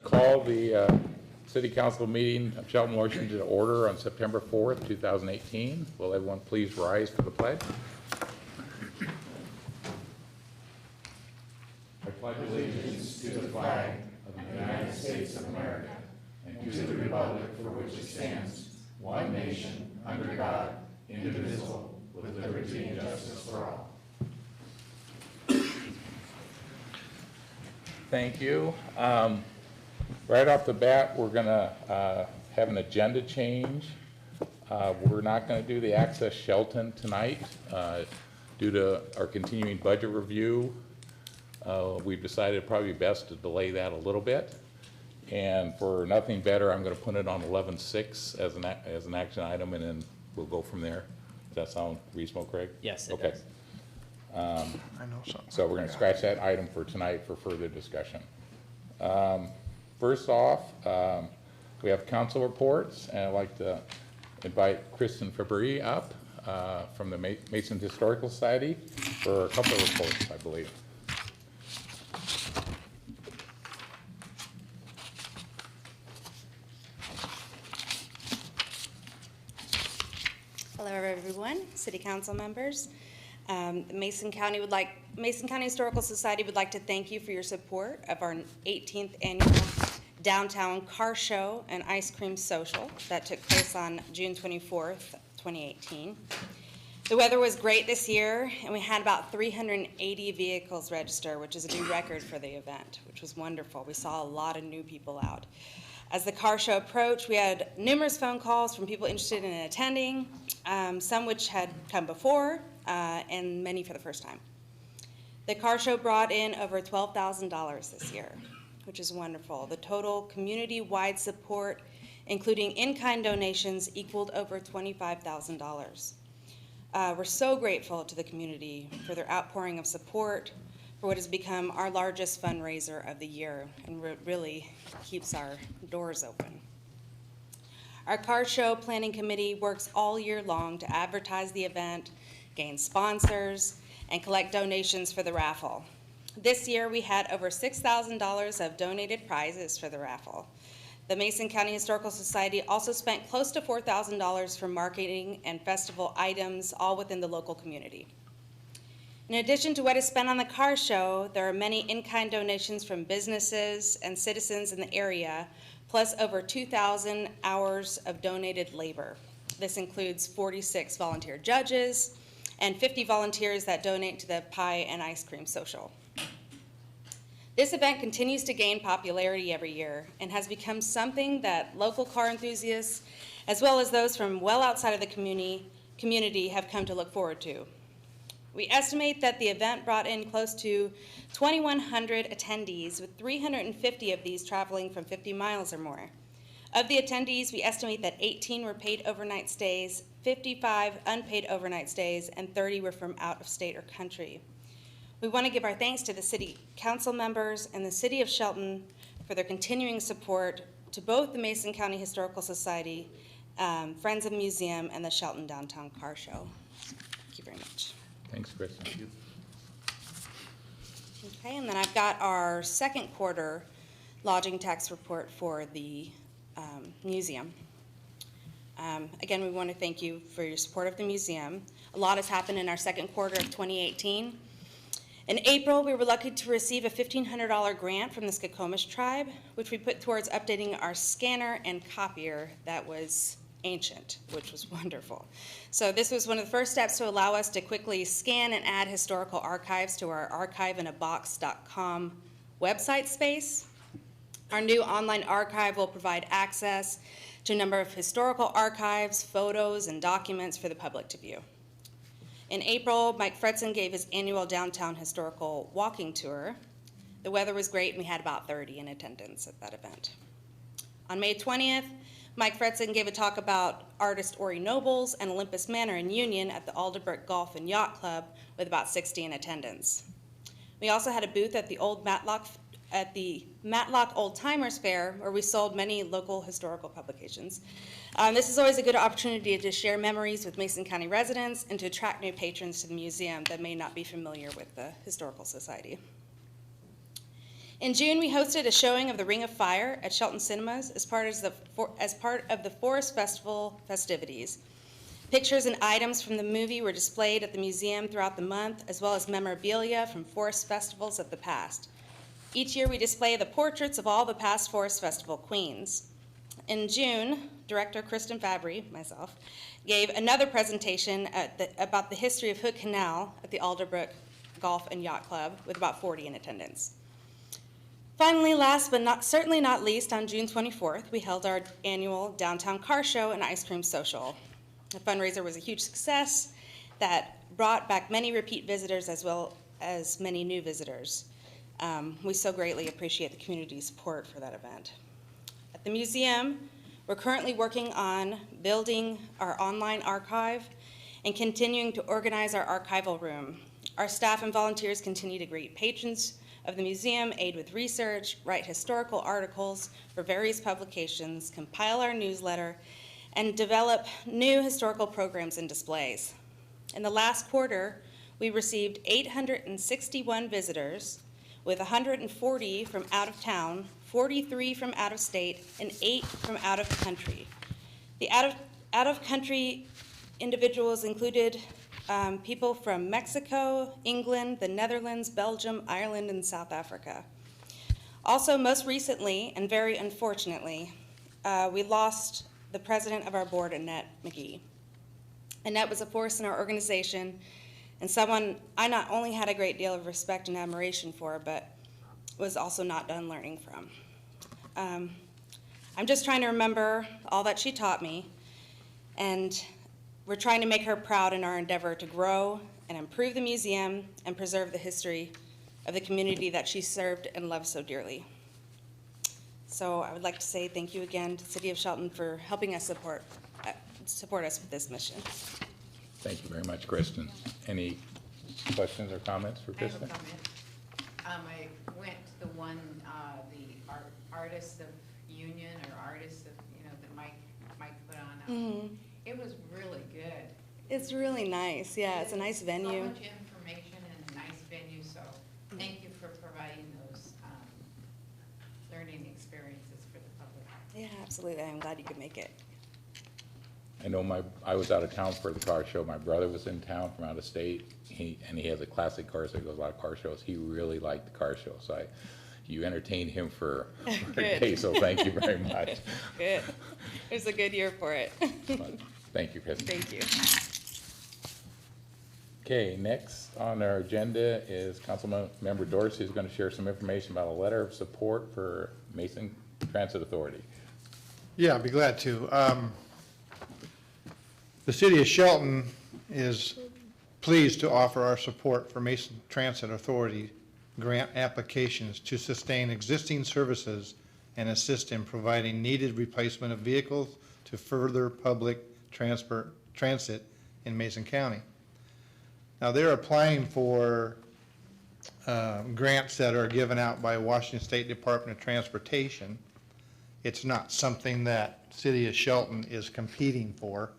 Call the City Council meeting of Shelton, Washington to order on September 4th, 2018. Will everyone please rise for the pledge? I pledge allegiance to the flag of the United States of America and to the republic for which it stands, one nation, under God, indivisible, with liberty and justice for all. Thank you. Right off the bat, we're going to have an agenda change. We're not going to do the Access Shelton tonight due to our continuing budget review. We've decided probably best to delay that a little bit. And for nothing better, I'm going to put it on 11/6 as an action item, and then we'll go from there. Does that sound reasonable, Craig? Yes, it okay. does. I know something. So we're going to scratch that item for tonight for further discussion. First off, we have council reports, and I'd like to invite Kristen Fabry up from the Mason Historical Society for a couple of reports, I believe. Hello, everyone, City Council members. Mason County Historical Society would like to thank you for your support of our 18th annual Downtown Car Show and Ice Cream Social that took place on June 24th, 2018. The weather was great this year, and we had about 380 vehicles register, which is a new record for the event, which was wonderful. We saw a lot of new people out. As the car show approached, we had numerous phone calls from people interested in attending, some which had come before, and many for the first time. The car show brought in over $12,000 this year, which is wonderful. The total community-wide support, including in-kind donations, equaled over $25,000. We're so grateful to the community for their outpouring of support for what has become our largest fundraiser of the year and really keeps our doors open. Our car show planning committee works all year long to advertise the event, gain sponsors, and collect donations for the raffle. This year we had over $6,000 of donated prizes for the raffle. The Mason County Historical Society also spent close to $4,000 for marketing and festival items, all within the local community. In addition to what is spent on the car show, there are many in-kind donations from businesses and citizens in the area, plus over 2,000 hours of donated labor. This includes 46 volunteer judges and 50 volunteers that donate to the Pie and Ice Cream Social. This event continues to gain popularity every year and has become something that local car enthusiasts, as well as those from well outside of the community have come to look forward to. We estimate that the event brought in close to 2,100 attendees, with 350 of these traveling from 50 miles or more. Of the attendees, we estimate that 18 were paid overnight stays, 55 unpaid overnight stays, and 30 were from out of state or country. We want to give our thanks to the City Council members and the City of Shelton for their continuing support to both the Mason County Historical Society, Friends of the Museum, and the Shelton Downtown Car Show. Thank you very much. Thanks, Kristen. Okay, and then I've got our second quarter lodging tax report for the museum. Again, we want to thank you for your support of the museum. A lot has happened in our second quarter of 2018. In April, we were lucky to receive a $1,500 grant from the Skokomish tribe, which we put towards updating our scanner and copier that was ancient, which was wonderful. So this was one of the first steps to allow us to quickly scan and add historical archives to our archiveinabox.com website space. Our new online archive will provide access to a number of historical archives, photos, and documents for the public to view. In April, Mike Fredson gave his annual downtown historical walking tour. The weather was great, and we had about 30 in attendance at that event. On May 20th, Mike Fredson gave a talk about artist Ori Nobles and Olympus Manor in Union at the Alderbrook Golf and Yacht Club with about 60 in attendance. We also had a booth at the Matlock Old Timers Fair, where we sold many local historical publications. This is always a good opportunity to share memories with Mason County residents and to attract new patrons to the museum that may not be familiar with the Historical Society. In June, we hosted a showing of The Ring of Fire at Shelton Cinemas as part of the Forest Festival festivities. Pictures and items from the movie were displayed at the museum throughout the month, as well as memorabilia from forest festivals of the past. Each year, we display the portraits of all the past Forest Festival queens. In June, director Kristen Fabry, myself, gave another presentation about the history of Hood Canal at the Alderbrook Golf and Yacht Club, with about 40 in attendance. Finally, last but certainly not least, on June 24th, we held our annual Downtown Car Show and Ice Cream Social. The fundraiser was a huge success that brought back many repeat visitors as well as many new visitors. We so greatly appreciate the community's support for that event. At the museum, we're currently working on building our online archive and continuing to organize our archival room. Our staff and volunteers continue to greet patrons of the museum, aid with research, write historical articles for various publications, compile our newsletter, and develop new historical programs and displays. In the last quarter, we received 861 visitors, with 140 from out of town, 43 from out of state, and 8 from out of country. The out of country individuals included people from Mexico, England, the Netherlands, Belgium, Ireland, and South Africa. Also, most recently, and very unfortunately, we lost the president of our board, Annette McGee. Annette was a force in our organization and someone I not only had a great deal of respect and admiration for, but was also not done learning from. I'm just trying to remember all that she taught me, and we're trying to make her proud in our endeavor to grow and improve the museum and preserve the history of the community that she served and loved so dearly. So I would like to say thank you again to the City of Shelton for helping us support us with this mission. Thank you very much, Kristen. Any questions or comments for Kristen? I have a comment. I went to the one, the Artists of Union, or Artists of, that Mike put on. Mm-hmm. It was really good. It's really nice. Yeah, it's a nice venue. So much information and a nice venue, so thank you for providing those learning experiences for the public. Yeah, absolutely. I'm glad you could make it. I know I was out of town for the car show. My brother was in town from out of state, and he has a classic car, so he goes a lot of car shows. He really liked the car show, so you entertained him for a day, so thank you very much. Good. It was a good year for it. But thank you, Kristen. Thank you. Okay, next on our agenda is Councilmember Dorsey is going to share some information about a letter of support for Mason Transit Authority. Yeah, I'd be glad to. The City of Shelton is pleased to offer our support for Mason Transit Authority grant applications to sustain existing services and assist in providing needed replacement of vehicles to further public transit in Mason County. Now, they're applying for grants that are given out by Washington State Department of Transportation. It's not something that City of Shelton is competing for,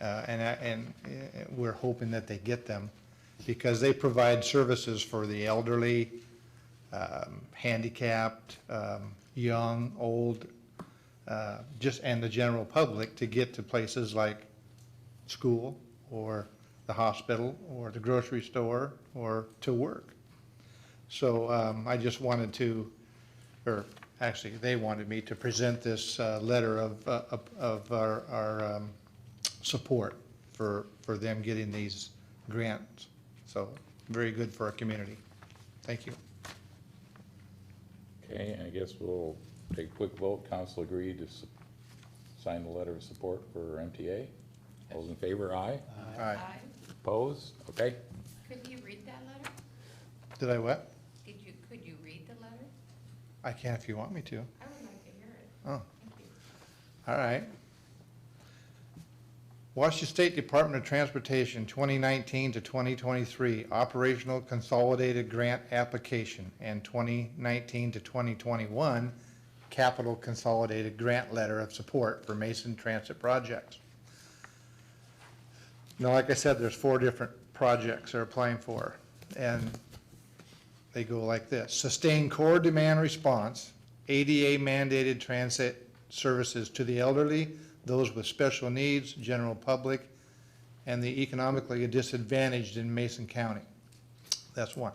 and we're hoping that they get them because they provide services for the elderly, handicapped, young, old, and the general public to get to places like school or the hospital or the grocery store or to work. So I just wanted to, or actually they wanted me to present this letter of our support for them getting these grants. So very good for our community. Thank you. Okay, and I guess we'll take a quick vote. Council agreed to sign the letter of support for MTA. All those in favor, aye. Aye. Opposed? Okay. Could you read that letter? Did I what? Could you read the letter? I can if you want me to. I would like to hear it. Oh, Thank you. all right. Washington State Department of Transportation 2019 to 2023 Operational Consolidated Grant Application and 2019 to 2021 Capital Consolidated Grant Letter of Support for Mason Transit Projects. Now, like I said, there's 4 different projects they're applying for, and They go like this: sustain core demand response, ADA mandated transit services to the elderly, those with special needs, general public, and the economically disadvantaged in Mason County. That's one.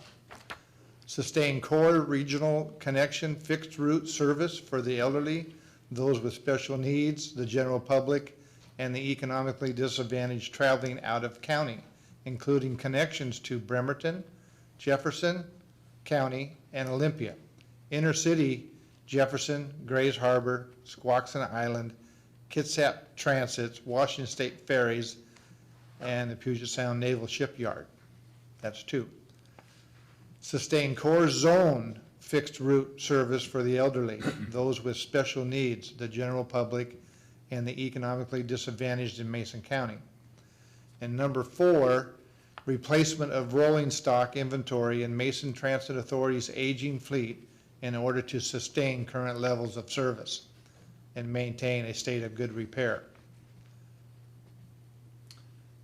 Sustain core regional connection fixed route service for the elderly, those with special needs, the general public, and the economically disadvantaged traveling out of county, including connections to Bremerton, Jefferson County, and Olympia. Inner city, Jefferson, Grays Harbor, Squaxin Island, Kitsap Transits, Washington State Ferries, and the Puget Sound Naval Shipyard. That's two. Sustain core zone fixed route service for the elderly, those with special needs, the general public, and the economically disadvantaged in Mason County. And number four, replacement of rolling stock inventory in Mason Transit Authority's aging fleet in order to sustain current levels of service and maintain a state of good repair.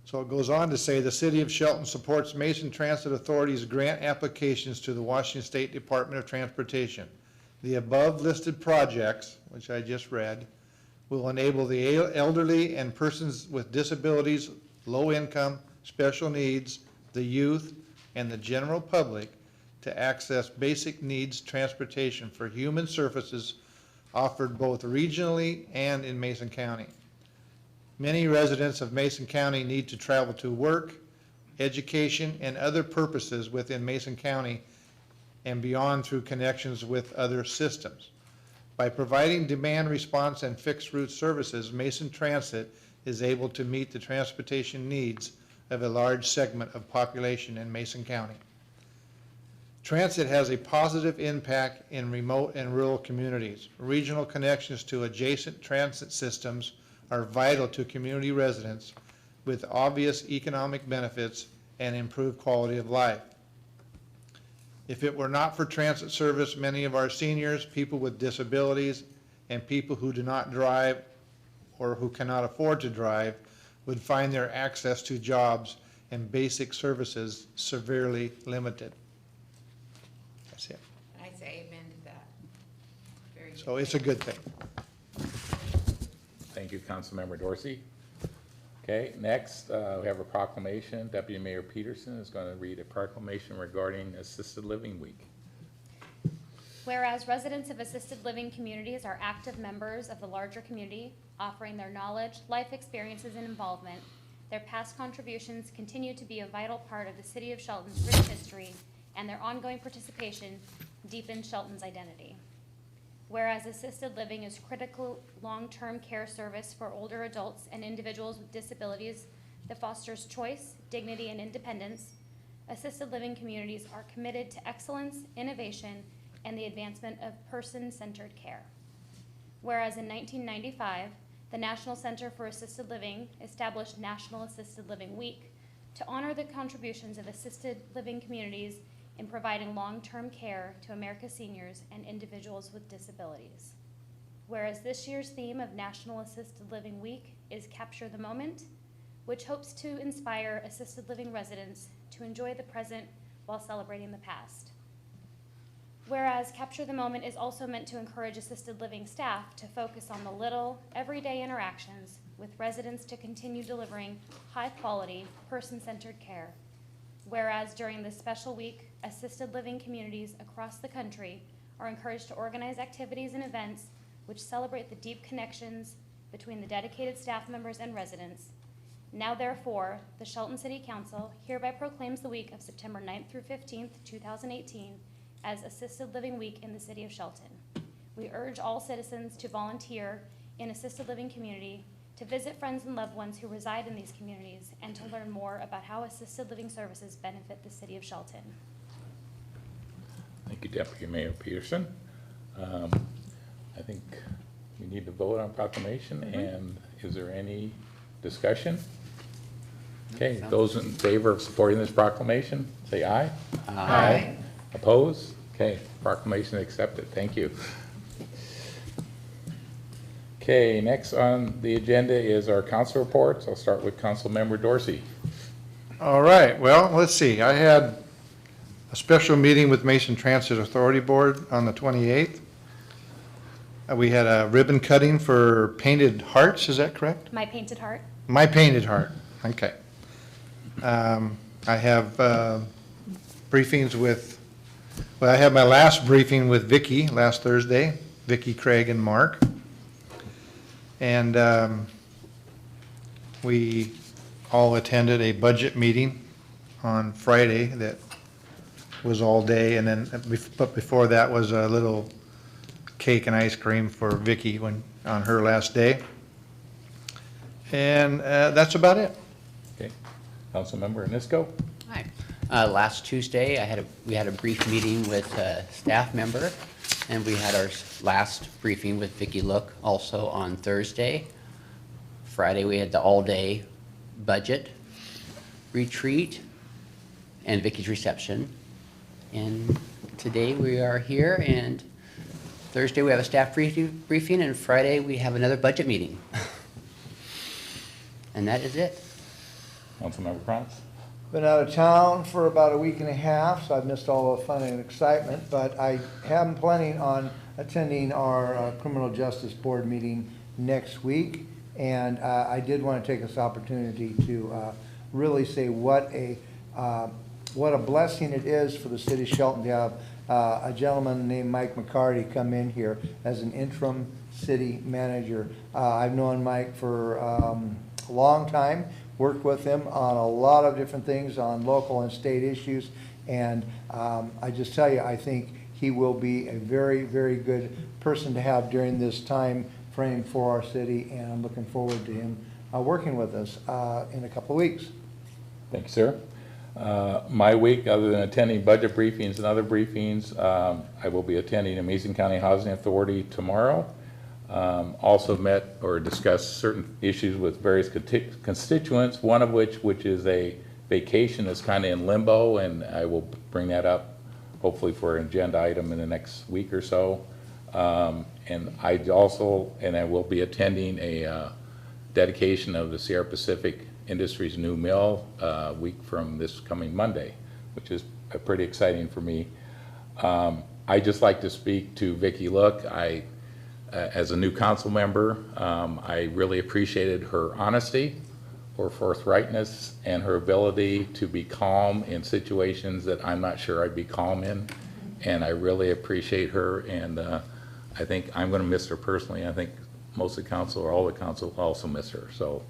So it goes on to say the City of Shelton supports Mason Transit Authority's grant applications to the Washington State Department of Transportation. The above listed projects, which I just read, will enable the elderly and persons with disabilities, low income, special needs, the youth, and the general public to access basic needs transportation for human services offered both regionally and in Mason County. Many residents of Mason County need to travel to work, education, and other purposes within Mason County and beyond through connections with other systems. By providing demand response and fixed route services, Mason Transit is able to meet the transportation needs of a large segment of population in Mason County. Transit has a positive impact in remote and rural communities. Regional connections to adjacent transit systems are vital to community residents with obvious economic benefits and improved quality of life. If it were not for transit service, many of our seniors, people with disabilities, and people who do not drive or who cannot afford to drive would find their access to jobs and basic services severely limited. That's it. I say amen to that. Very good. So it's a good thing. Thank you, Councilmember Dorsey. Okay, next, we have a proclamation. Deputy Mayor Peterson is going to read a proclamation regarding Assisted Living Week. Whereas residents of assisted living communities are active members of the larger community, offering their knowledge, life experiences, and involvement, their past contributions continue to be a vital part of the City of Shelton's rich history, and their ongoing participation deepens Shelton's identity. Whereas assisted living is critical long-term care service for older adults and individuals with disabilities that fosters choice, dignity, and independence, assisted living communities are committed to excellence, innovation, and the advancement of person-centered care. Whereas in 1995, the National Center for Assisted Living established National Assisted Living Week to honor the contributions of assisted living communities in providing long-term care to America's seniors and individuals with disabilities. Whereas this year's theme of National Assisted Living Week is Capture the Moment, which hopes to inspire assisted living residents to enjoy the present while celebrating the past. Whereas Capture the Moment is also meant to encourage assisted living staff to focus on the little, everyday interactions with residents to continue delivering high-quality, person-centered care. Whereas during this special week, assisted living communities across the country are encouraged to organize activities and events which celebrate the deep connections between the dedicated staff members and residents. Now therefore, the Shelton City Council hereby proclaims the week of September 9th through 15th, 2018 as Assisted Living Week in the City of Shelton. We urge all citizens to volunteer in assisted living community, to visit friends and loved ones who reside in these communities, and to learn more about how assisted living services benefit the City of Shelton. Thank you, Deputy Mayor Peterson. I think we need to vote on proclamation, and is there any discussion? Okay, those in favor of supporting this proclamation, say aye. Aye. Opposed? Okay, proclamation accepted. Thank you. Okay, next on the agenda is our council reports. I'll start with Councilmember Dorsey. All right, well, let's see. I had a special meeting with Mason Transit Authority Board on the 28th. We had a ribbon cutting for Painted Hearts, is that correct? My Painted Heart. My Painted Heart, okay. I have briefings with, well, I had my last briefing with Vicki last Thursday, Vicki, Craig, and Mark. And we all attended a budget meeting on Friday that was all day, and then, but before that was a little cake and ice cream for Vicki on her last day. And that's about it. Okay. Councilmember Nisco? Hi. Last Tuesday, we had a brief meeting with a staff member, and we had our last briefing with Vicki Look also on Thursday. Friday, we had the all-day budget retreat and Vicki's reception. And today we are here, and Thursday we have a staff briefing, and Friday we have another budget meeting. And that is it. Councilmember Krantz? Been out of town for about a week and a half, so I've missed all the fun and excitement, but I am planning on attending our Criminal Justice Board meeting next week. And I did want to take this opportunity to really say what a blessing it is for the city of Shelton to have a gentleman named Mike McCarty come in here as an interim city manager. I've known Mike for a long time, worked with him on a lot of different things on local and state issues, and I just tell you, I think he will be a very, very good person to have during this time frame for our city, and I'm looking forward to him working with us in a couple of weeks. Thank you, sir. My week, other than attending budget briefings and other briefings, I will be attending a Mason County Housing Authority tomorrow. Also met or discussed certain issues with various constituents, one of which is a vacation that's kind of in limbo, and I will bring that up hopefully for an agenda item in the next week or so. And I will be attending a dedication of the Sierra Pacific Industries new mill week from this coming Monday, which is pretty exciting for me. I just like to speak to Vicki Look. As a new council member, I really appreciated her honesty, her forthrightness, and her ability to be calm in situations that I'm not sure I'd be calm in. And I really appreciate her, and I think I'm going to miss her personally. I think most of the council or all the council also miss her. So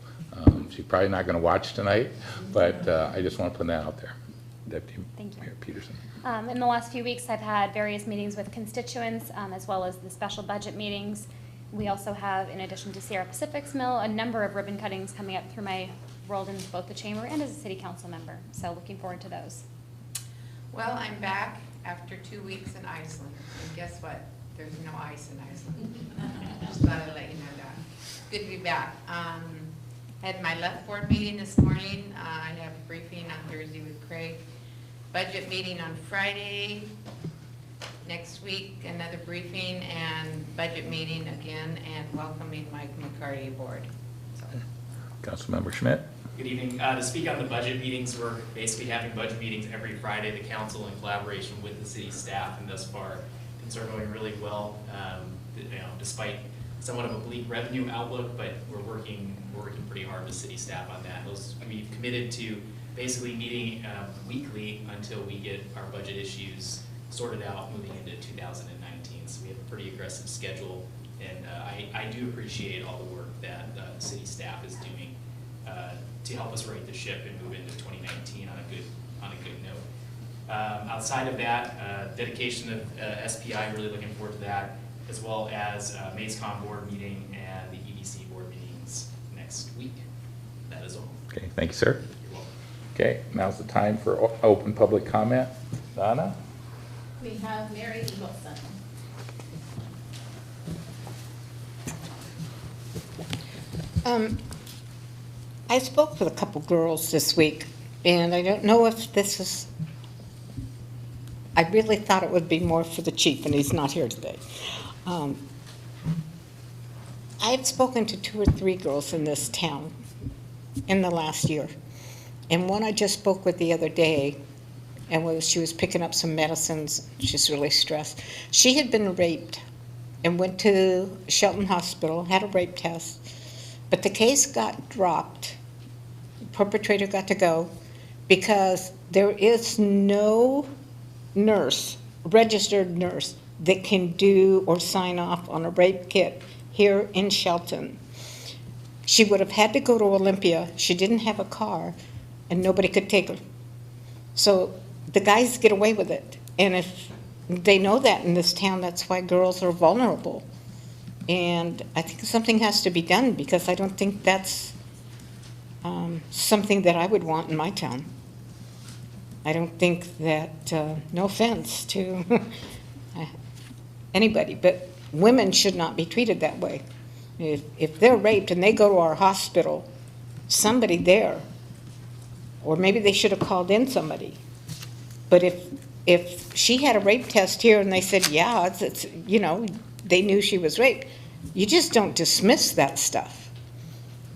she's probably not going to watch tonight, but I just want to put that out there. Deputy Thank you. Mayor Peterson. In the last few weeks, I've had various meetings with constituents, as well as the special budget meetings. We also have, in addition to Sierra Pacific's mill, a number of ribbon cuttings coming up through my world in both the chamber and as a city council member. So looking forward to those. Well, I'm back after 2 weeks in Iceland. And guess what? There's no ice in Iceland. Just thought I'd let you know that. Good to be back. Had my left board meeting this morning. I have a briefing on Thursday with Craig. Budget meeting on Friday. Next week, another briefing and budget meeting again, and welcoming Mike McCarty aboard. So. Councilmember Schmidt. Good evening. To speak on the budget meetings, we're basically having budget meetings every Friday. The council, in collaboration with the city staff, and thus far things are going really well. Despite somewhat of a bleak revenue outlook, but we're working pretty hard with city staff on that. We've committed to basically meeting weekly until we get our budget issues sorted out moving into 2019. So we have a pretty aggressive schedule, and I do appreciate all the work that the city staff is doing to help us right the ship and move into 2019 on a good note. Outside of that, dedication of SPI, really looking forward to that, as well as MaceCon board meeting and the EDC board meetings next week. That is all. Okay, thank you, sir. You're welcome. Okay, now's the time for open public comment. Donna? We have Mary Eagleson. I spoke with a couple girls this week, and I don't know if this is, I really thought it would be more for the chief, and he's not here today. I've spoken to 2 or 3 girls in this town in the last year, and one I just spoke with the other day and she was picking up some medicines. She's really stressed. She had been raped and went to Shelton Hospital, had a rape test, but the case got dropped. Perpetrator got to go because there is no nurse, registered nurse, that can do or sign off on a rape kit here in Shelton. She would have had to go to Olympia. She didn't have a car, and nobody could take her. So the guys get away with it. And if they know that in this town, that's why girls are vulnerable. And I think something has to be done, because I don't think that's something that I would want in my town. I don't think that, no offense to anybody, but women should not be treated that way. If they're raped and they go to our hospital, somebody there, or maybe they should have called in somebody. But if she had a rape test here and they said, yeah, it's you know, they knew she was raped, you just don't dismiss that stuff.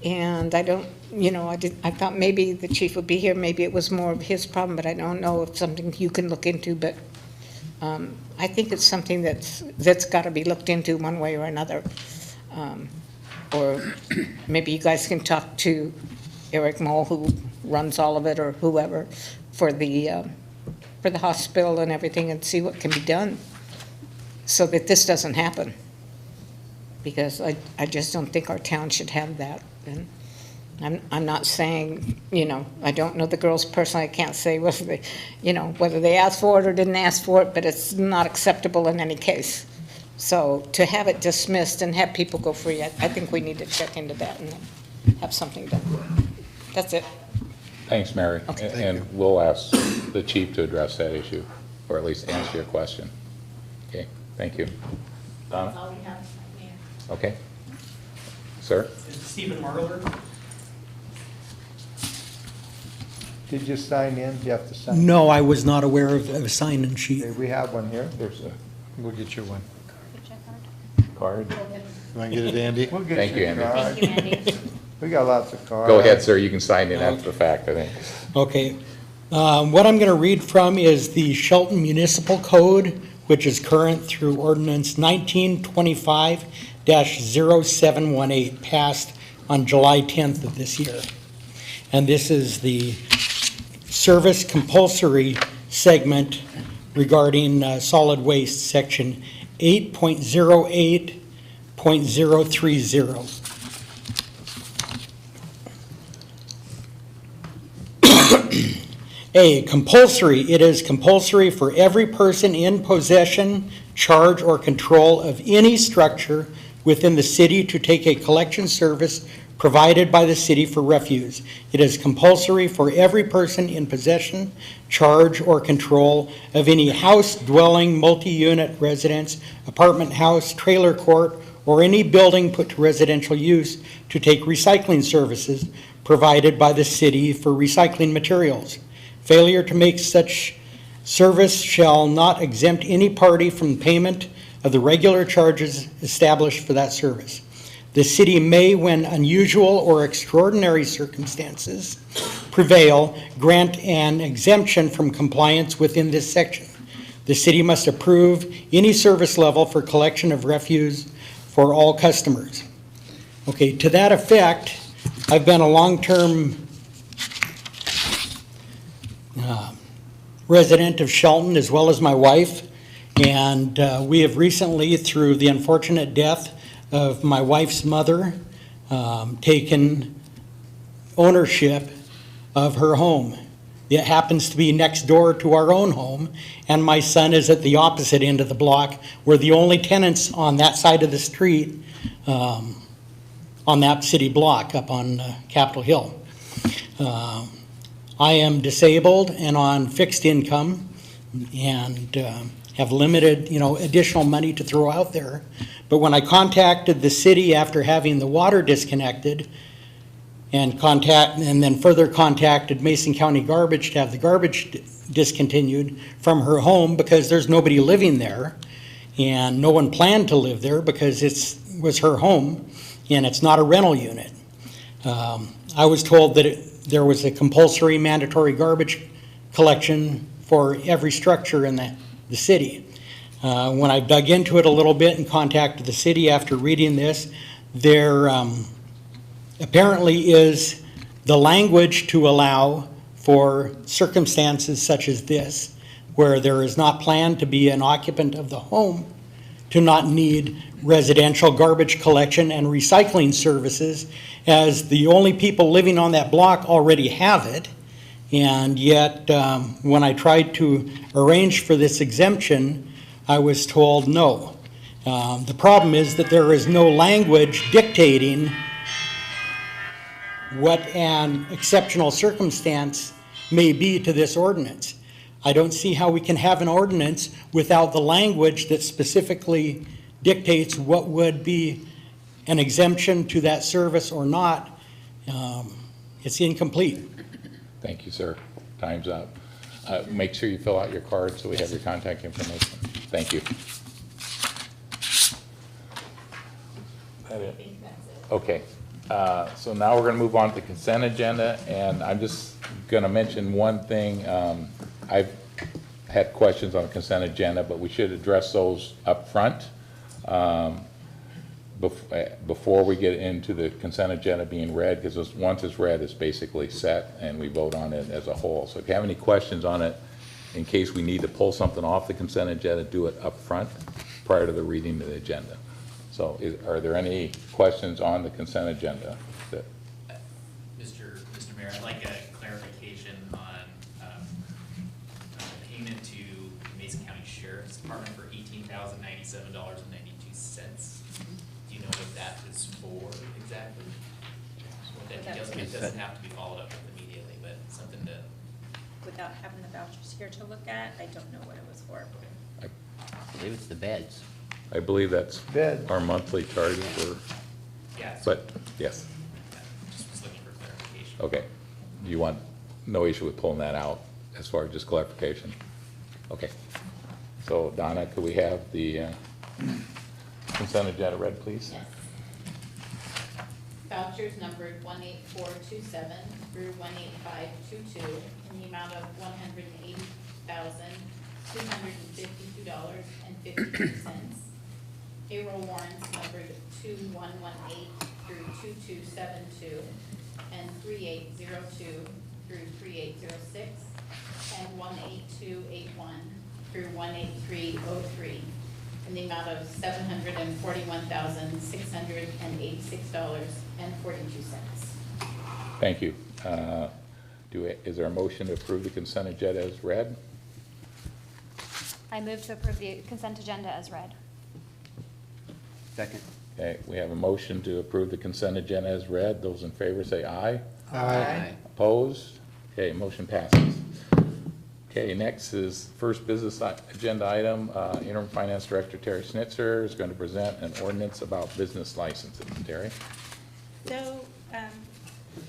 And I don't, you know, I thought maybe the chief would be here, maybe it was more of his problem, but I don't know if it's something you can look into, but I think it's something that's got to be looked into one way or another. Or maybe you guys can talk to Eric Moll, who runs all of it, or whoever, for the hospital and everything, and see what can be done so that this doesn't happen. Because I just don't think our town should have that. And I'm not saying, you know, I don't know the girls personally. I can't say whether they, you know, whether they asked for it or didn't ask for it, but it's not acceptable in any case. So to have it dismissed and have people go free, I think we need to check into that and have something done. That's it. Thanks, Mary. Okay. And we'll ask the chief to address that issue, or at least answer your question. Okay, thank you. Donna? That's all we have, Mayor. Okay. Sir? Stephen Marler. Did you sign in? Do you have to sign? No, I was not aware of a sign-in sheet. Okay, we have one here. There's a We'll get you one. card. You want to get it, Andy? We'll get Thank you, a Andy. card. Thank you, Andy. We got lots of cards. Go ahead, sir, you can sign in after the fact, I think. Okay. What I'm going to read from is the Shelton Municipal Code, which is current through ordinance 1925-0718, passed on July 10th of this year. And this is the service compulsory segment regarding solid waste, section 8.08.030. A, compulsory. It is compulsory for every person in possession, charge, or control of any structure within the city to take a collection service provided by the city for refuse. It is compulsory for every person in possession, charge, or control of any house, dwelling, multi-unit residence, apartment house, trailer court, or any building put to residential use to take recycling services provided by the city for recycling materials. Failure to make such service shall not exempt any party from payment of the regular charges established for that service. The city may, when unusual or extraordinary circumstances prevail, grant an exemption from compliance within this section. The city must approve any service level for collection of refuse for all customers. Okay, to that effect, I've been a long-term resident of Shelton, as well as my wife, and we have recently, through the unfortunate death of my wife's mother, taken ownership of her home. It happens to be next door to our own home, and my son is at the opposite end of the block. We're the only tenants on that side of the street, on that city block up on Capitol Hill. I am disabled and on fixed income, and have limited, additional money to throw out there. But when I contacted the city after having the water disconnected, and then further contacted Mason County Garbage to have the garbage discontinued from her home because there's nobody living there, and no one planned to live there because it was her home, and it's not a rental unit. I was told that there was a compulsory mandatory garbage collection for every structure in the city. When I dug into it a little bit and contacted the city after reading this, there apparently is the language to allow for circumstances such as this, where there is not planned to be an occupant of the home, to not need residential garbage collection and recycling services, as the only people living on that block already have it. And yet, when I tried to arrange for this exemption, I was told no. The problem is that there is no language dictating what an exceptional circumstance may be to this ordinance. I don't see how we can have an ordinance without the language that specifically dictates what would be an exemption to that service or not. It's incomplete. Thank you, sir. Time's up. Make sure you fill out your card so we have your contact information. Thank you. That it? Okay. So now we're going to move on to the consent agenda, and I'm just going to mention one thing. I've had questions on the consent agenda, but we should address those up front before we get into the consent agenda being read, because once it's read, it's basically set, and we vote on it as a whole. So if you have any questions on it, in case we need to pull something off the consent agenda, do it up front prior to the reading of the agenda. So are there any questions on the consent agenda? Mr. Mayor, I'd like a clarification on payment to Mason County Sheriff's Department for $18,097.92. Do you know what that is for exactly? It doesn't have to be followed up with immediately, but something to. Without having the vouchers here to look at, I don't know what it was for. I believe it's the beds. I believe that's Bed. our monthly charges, Yeah. but yes. Just was looking for clarification. Okay. You want no issue with pulling that out as far as just clarification? Okay. So Donna, could we have the consent agenda read, please? Yes. Vouchers numbered 18427 through 18522 in the amount of $180,252.52. Payroll warrants numbered 2118 through 2272 and 3802 through 3806 and 18281 through 18303 in the amount of $741,686.42. Thank you. Is there a motion to approve the consent agenda as read? I move to approve the consent agenda as read. Second. Okay, we have a motion to approve the consent agenda as read. Those in favor say aye. Aye. Opposed? Okay, motion passes. Okay, next is first business agenda item. Interim Finance Director Terry Schnitzer is going to present an ordinance about business licenses. Terry? So,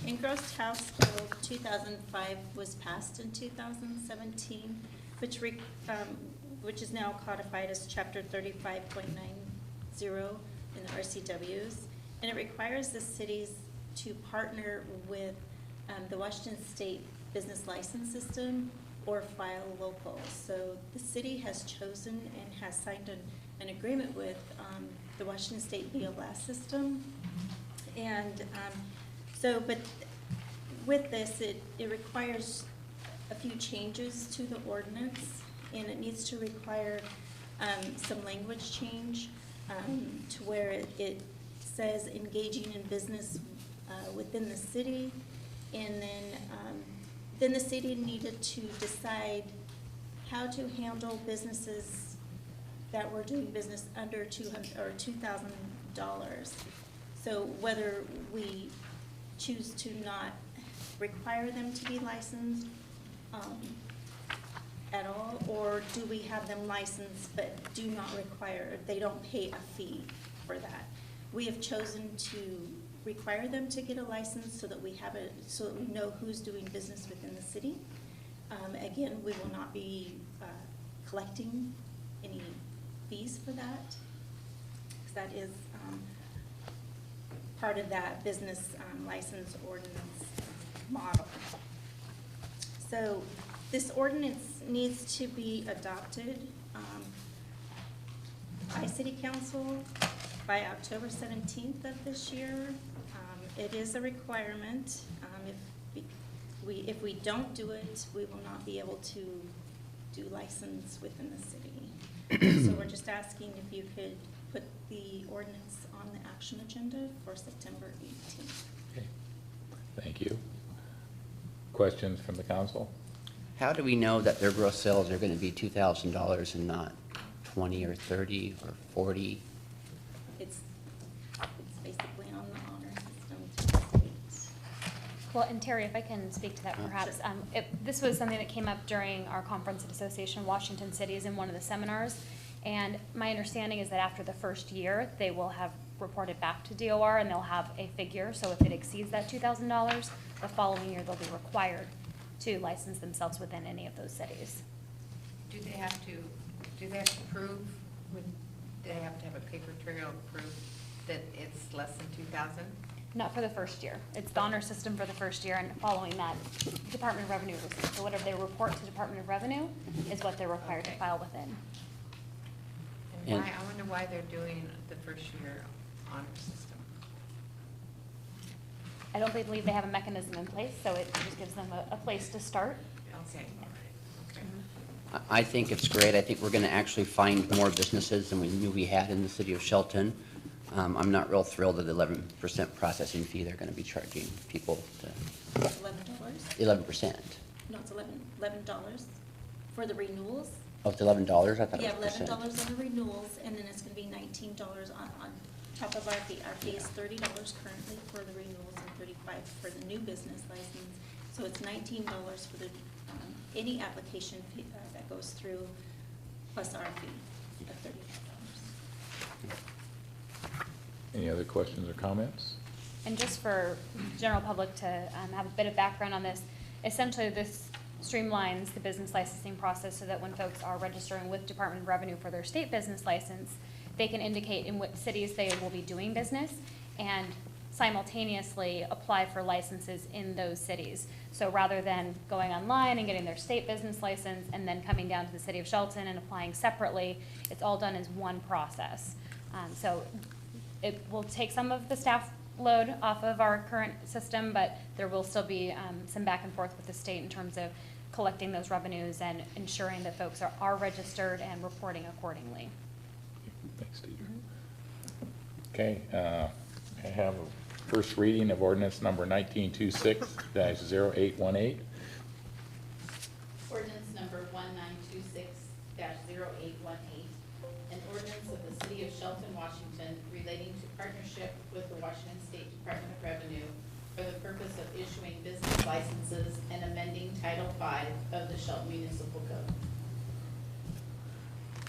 Engrossed House Bill 2005 was passed in 2017, which is now codified as Chapter 35.90 in the RCWs, and it requires the cities to partner with the Washington State Business License System or file local. So the city has chosen and has signed an agreement with the Washington State BLS system. And but with this, it requires a few changes to the ordinance, and it needs to require some language change to where it says engaging in business within the city, and then the city needed to decide how to handle businesses that were doing business under $2,000. So whether we choose to not require them to be licensed at all, or do we have them licensed but do not require, they don't pay a fee for that. We have chosen to require them to get a license so that we have it, so that we know who's doing business within the city. Again, we will not be collecting any fees for that, because that is part of that business license ordinance model. So this ordinance needs to be adopted by City Council by October 17th of this year. It is a requirement. If we don't do it, we will not be able to do license within the city. So we're just asking if you could put the ordinance on the action agenda for September 18th. Okay. Thank you. Questions from the council? How do we know that their gross sales are going to be $2,000 and not 20 or 30 or 40? It's basically on the honor system through the state. Well, and Terry, if I can speak to that perhaps, this was something that came up during our conference at Association of Washington Cities in one of the seminars. And my understanding is that after the first year, they will have reported back to DOR and they'll have a figure. So if it exceeds that $2,000, the following year they'll be required to license themselves within any of those cities. Do they have to prove, do they have to have a paper trail of proof that it's less than 2,000? Not for the first year. It's the honor system for the first year, and following that, Department of Revenue receipts. So whatever they report to Department of Revenue is what they're required to file within. And why, I wonder why they're doing the first year honor system. I don't believe they have a mechanism in place, so it just gives them a place to start. Okay. I think it's great. I think we're going to actually find more businesses than we knew we had in the city of Shelton. I'm not real thrilled at the 11% processing fee they're going to be charging people. $11? 11%. No, it's $11 for the renewals. Oh, it's $11? I thought it Yeah, was $11 percent. on the renewals, and then it's gonna be $19 on top of our fee. Our fee is $30 currently for the renewals and $35 for the new business license. So it's $19 for the, any application fee, that goes through, plus our fee of $35. Any other questions or comments? And just for general public to have a bit of background on this, essentially this streamlines the business licensing process so that when folks are registering with Department of Revenue for their state business license, they can indicate in what cities they will be doing business and simultaneously apply for licenses in those cities. So rather than going online and getting their state business license and then coming down to the city of Shelton and applying separately, it's all done as one process. So it will take some of the staff load off of our current system, but there will still be some back and forth with the state in terms of collecting those revenues and ensuring that folks are registered and reporting accordingly. Thanks, Steve. Okay, I have a first reading of ordinance number 1926-0818. Ordinance number 1926-0818, an ordinance of the City of Shelton, Washington, relating to partnership with the Washington State Department of Revenue for the purpose of issuing business licenses and amending Title V of the Shelton Municipal Code.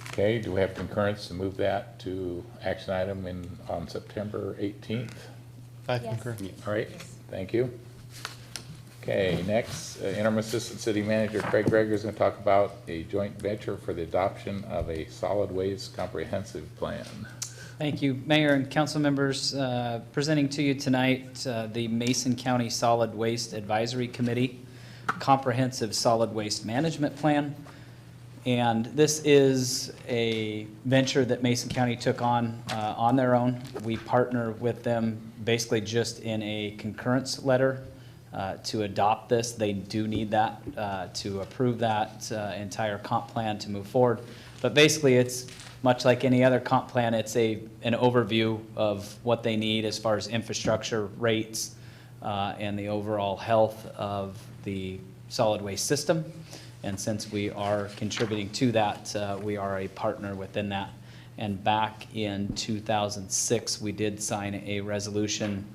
Okay, do we have concurrence to move that to action item on September 18th? I Yes. concur. All right, thank you. Okay, next, interim assistant city manager Craig Greger is going to talk about a joint venture for the adoption of a solid waste comprehensive plan. Thank you, Mayor and council members. Presenting to you tonight, the Mason County Solid Waste Advisory Committee Comprehensive Solid Waste Management Plan. And this is a venture that Mason County took on their own. We partner with them basically just in a concurrence letter to adopt this. They do need that to approve that entire comp plan to move forward. But basically, it's much like any other comp plan. It's an overview of what they need as far as infrastructure, rates, and the overall health of the solid waste system. And since we are contributing to that, we are a partner within that. And back in 2006, we did sign a resolution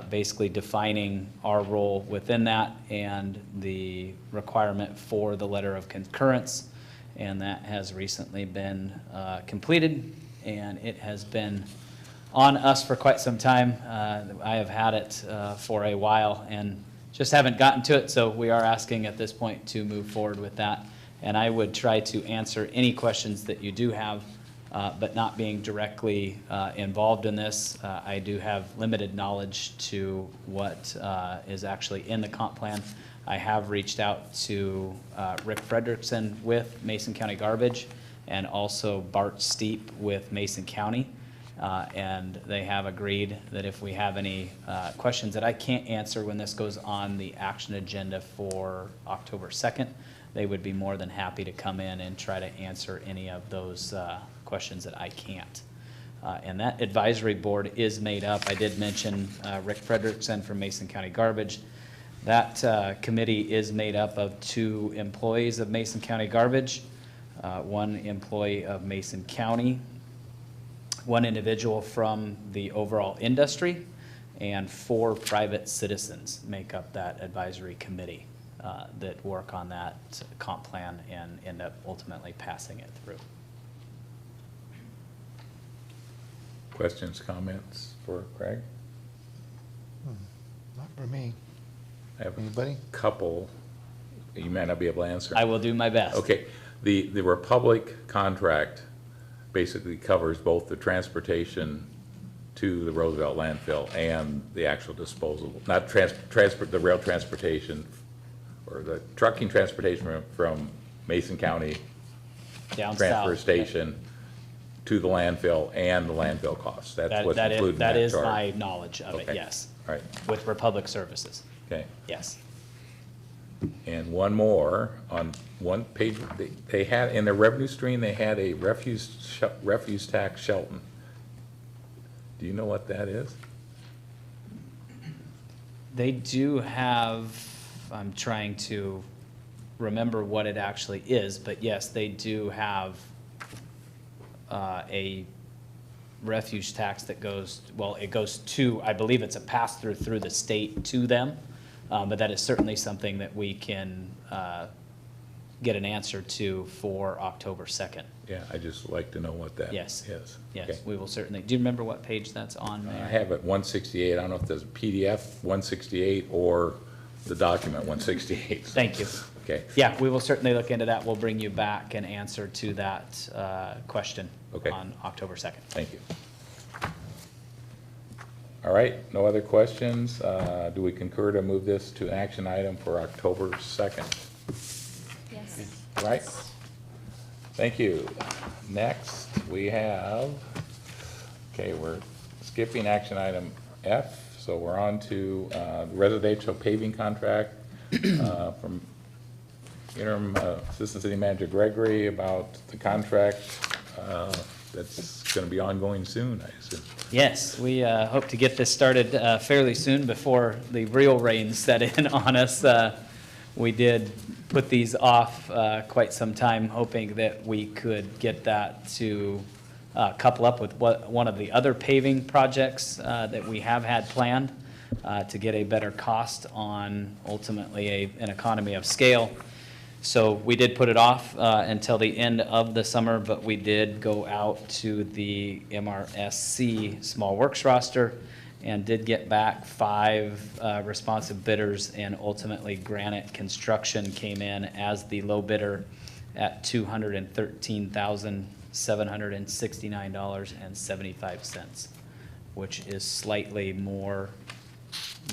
basically defining our role within that and the requirement for the letter of concurrence. And that has recently been completed, and it has been on us for quite some time. I have had it for a while and just haven't gotten to it, so we are asking at this point to move forward with that. And I would try to answer any questions that you do have, but not being directly involved in this. I do have limited knowledge to what is actually in the comp plan. I have reached out to Rick Frederickson with Mason County Garbage and also Bart Steep with Mason County. And they have agreed that if we have any questions that I can't answer when this goes on the action agenda for October 2nd, they would be more than happy to come in and try to answer any of those questions that I can't. And that advisory board is made up. I did mention Rick Frederickson from Mason County Garbage. That committee is made up of 2 employees of Mason County Garbage, 1 employee of Mason County, 1 individual from the overall industry, and 4 private citizens make up that advisory committee that work on that comp plan and end up ultimately passing it through. Questions, comments for Craig? Not for me. I have Anybody? a couple you may not be able to answer. I will do my best. Okay, the Republic contract basically covers both the transportation to the Roosevelt landfill and the actual disposal, not the rail transportation or the trucking transportation from Mason County Down transfer south. station to the landfill and the landfill costs. That's what's included in that That is charge. my knowledge of it, Okay. yes. All right, With Republic Services, okay. yes. And one more, on one page, they had, in their revenue stream, they had a refuse tax Shelton. Do you know what that is? They do have, I'm trying to remember what it actually is, but yes, they do have a refuge tax that goes, well, it goes to, I believe it's a pass-through through the state to them, but that is certainly something that we can get an answer to for October 2nd. Yeah, I just like to know what that is. Yes. Yes, Okay. we will certainly. Do you remember what page that's on I there? have it 168, I don't know if there's a PDF 168 or the document 168. Thank you. Okay. Yeah, we will certainly look into that. We'll bring you back an answer to that question Okay. on October 2nd. Thank you. All right, no other questions? Do we concur to move this to action item for October 2nd? Yes. Right? Thank you. Next, we have, okay, we're skipping action item F, so we're on to residential paving contract from interim Assistant City Manager Gregory about the contract that's going to be ongoing soon, I assume. Yes, we hope to get this started fairly soon before the real rains set in on us. We did put these off quite some time, hoping that we could get that to couple up with one of the other paving projects that we have had planned to get a better cost on ultimately an economy of scale. So we did put it off until the end of the summer, but we did go out to the MRSC small works roster and did get back 5 responsive bidders, and ultimately Granite Construction came in as the low bidder at $213,769.75, which is slightly more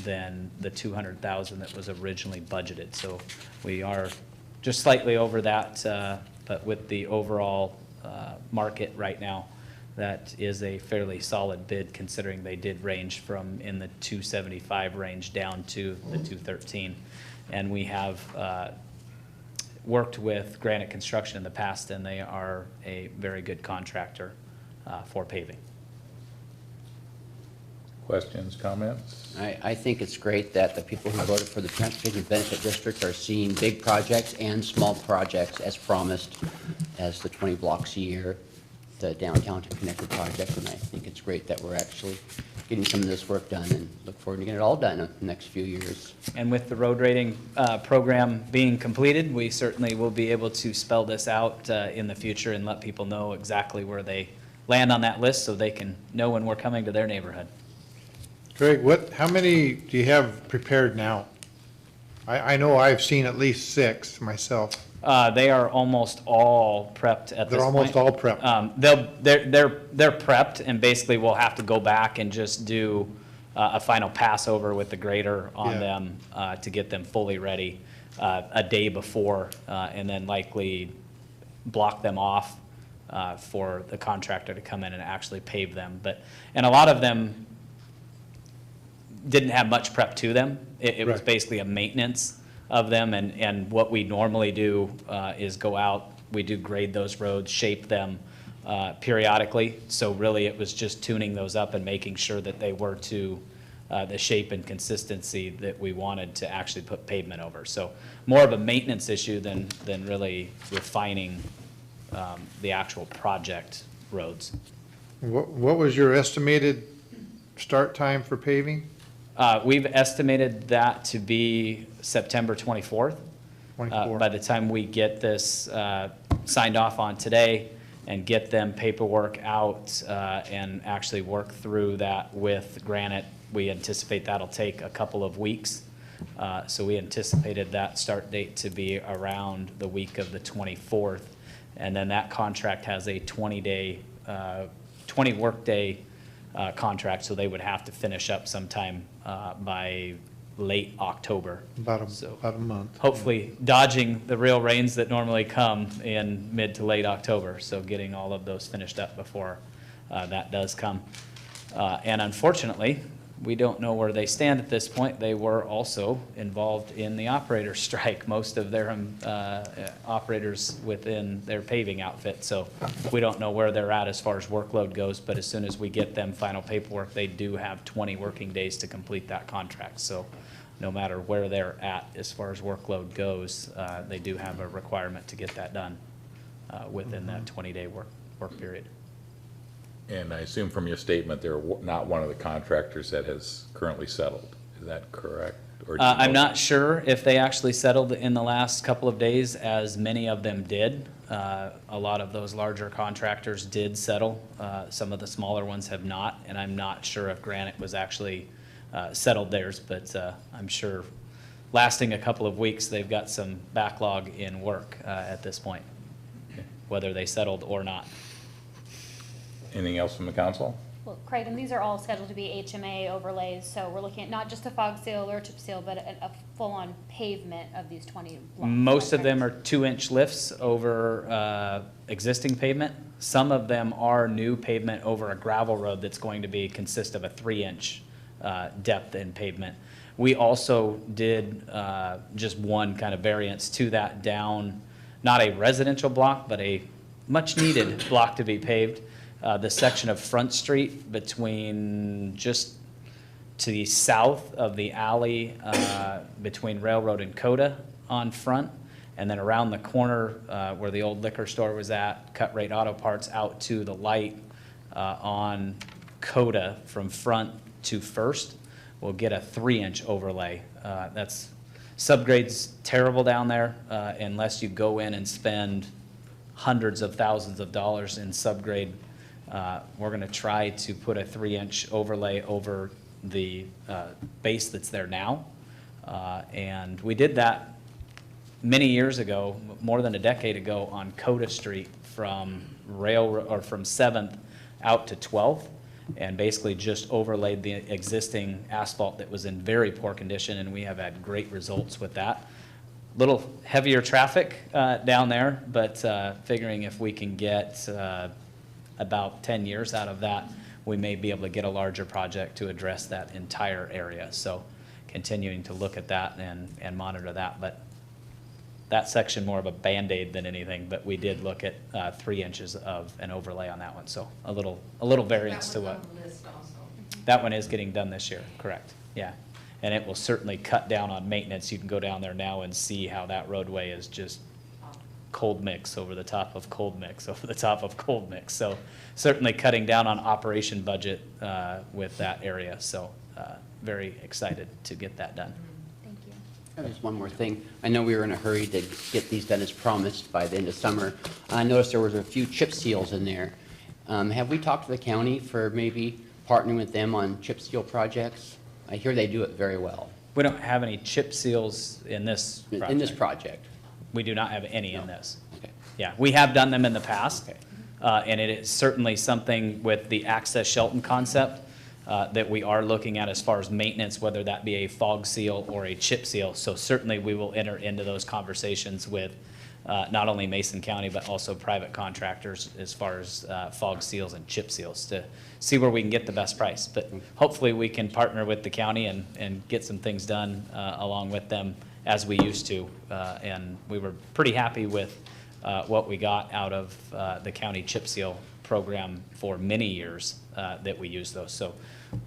than the $200,000 that was originally budgeted. So we are just slightly over that, but with the overall market right now, that is a fairly solid bid, considering they did range from in the 275 range down to the 213. And we have worked with Granite Construction in the past, and they are a very good contractor for paving. Questions, comments? I think it's great that the people who voted for the Transportation Benefit District are seeing big projects and small projects as promised, as the 20 blocks a year, the downtown to connected project, and I think it's great that we're actually getting some of this work done and look forward to getting it all done in the next few years. And with the road rating program being completed, we certainly will be able to spell this out in the future and let people know exactly where they land on that list so they can know when we're coming to their neighborhood. Greg, how many do you have prepared now? I know I've seen at least 6 myself. They are almost all prepped at this point. They're almost all prepped. They're prepped, and basically we'll have to go back and just do a final pass over with the grader on Yeah. them to get them fully ready a day before, and then likely block them off for the contractor to come in and actually pave them. And a lot of them didn't have much prep to them. It was Right. basically a maintenance of them, and what we normally do is go out, we do grade those roads, shape them periodically. So really, it was just tuning those up and making sure that they were to the shape and consistency that we wanted to actually put pavement over. So more of a maintenance issue than really refining the actual project roads. What was your estimated start time for paving? We've estimated that to be September 24th. 24. By the time we get this signed off on today and get them paperwork out and actually work through that with Granite, we anticipate that'll take a couple of weeks. So we anticipated that start date to be around the week of the 24th. And then that contract has a 20 workday contract, so they would have to finish up sometime by late October. About So a month. hopefully dodging the real rains that normally come in mid to late October, so getting all of those finished up before that does come. And unfortunately, we don't know where they stand at this point. They were also involved in the operator strike, most of their operators within their paving outfit. So we don't know where they're at as far as workload goes, but as soon as we get them final paperwork, they do have 20 working days to complete that contract. So no matter where they're at as far as workload goes, they do have a requirement to get that done within that 20-day work period. And I assume from your statement, they're not one of the contractors that has currently settled. Is that correct? Or do you I'm know? not sure if they actually settled in the last couple of days, as many of them did. A lot of those larger contractors did settle. Some of the smaller ones have not, and I'm not sure if Granite was actually settled theirs, but I'm sure lasting a couple of weeks, they've got some backlog in work at this point, whether they settled or not. Anything else from the council? Well, Craig, and these are all scheduled to be HMA overlays, so we're looking at not just a fog seal or a chip seal, but a full-on pavement of these 20 blocks. Most of them are 2-inch lifts over existing pavement. Some of them are new pavement over a gravel road that's going to consist of a 3-inch depth in pavement. We also did just one kind of variance to that down, not a residential block, but a much-needed block to be paved. The section of Front Street between just to the south of the alley between Railroad and Coda on Front, and then around the corner where the old liquor store was at, Cut Rate Auto Parts, out to the light on Coda from Front to First. We'll get a 3-inch overlay. That's subgrade's terrible down there unless you go in and spend hundreds of thousands of dollars in subgrade. We're going to try to put a 3-inch overlay over the base that's there now. And we did that many years ago, more than a decade ago, on Coda Street from from 7th out to 12th, and basically just overlaid the existing asphalt that was in very poor condition, and we have had great results with that. Little heavier traffic down there, but figuring if we can get about 10 years out of that, we may be able to get a larger project to address that entire area. So continuing to look at that and monitor that. But that section more of a Band-Aid than anything, but we did look at 3 inches of an overlay on that one. So a little variance to what. That was on the list also. That one is getting done this year, correct, yeah. And it will certainly cut down on maintenance. You can go down there now and see how that roadway is just cold mix over the top of cold mix over the top of cold mix. So certainly cutting down on operation budget with that area. So very excited to get that done. Thank you. There's one more thing. I know we were in a hurry to get these done as promised by the end of summer. I noticed there was a few chip seals in there. Have we talked to the county for maybe partnering with them on chip seal projects? I hear they do it very well. We don't have any chip seals in this project. In this project? We do not have any in this. Okay. Yeah, we have done them in the past. Okay. And it is certainly something with the Access Shelton concept. that we are looking at as far as maintenance, whether that be a fog seal or a chip seal. So certainly we will enter into those conversations with not only Mason County, but also private contractors as far as fog seals and chip seals to see where we can get the best price. But hopefully we can partner with the county and get some things done along with them as we used to. And we were pretty happy with what we got out of the county chip seal program for many years that we use those. So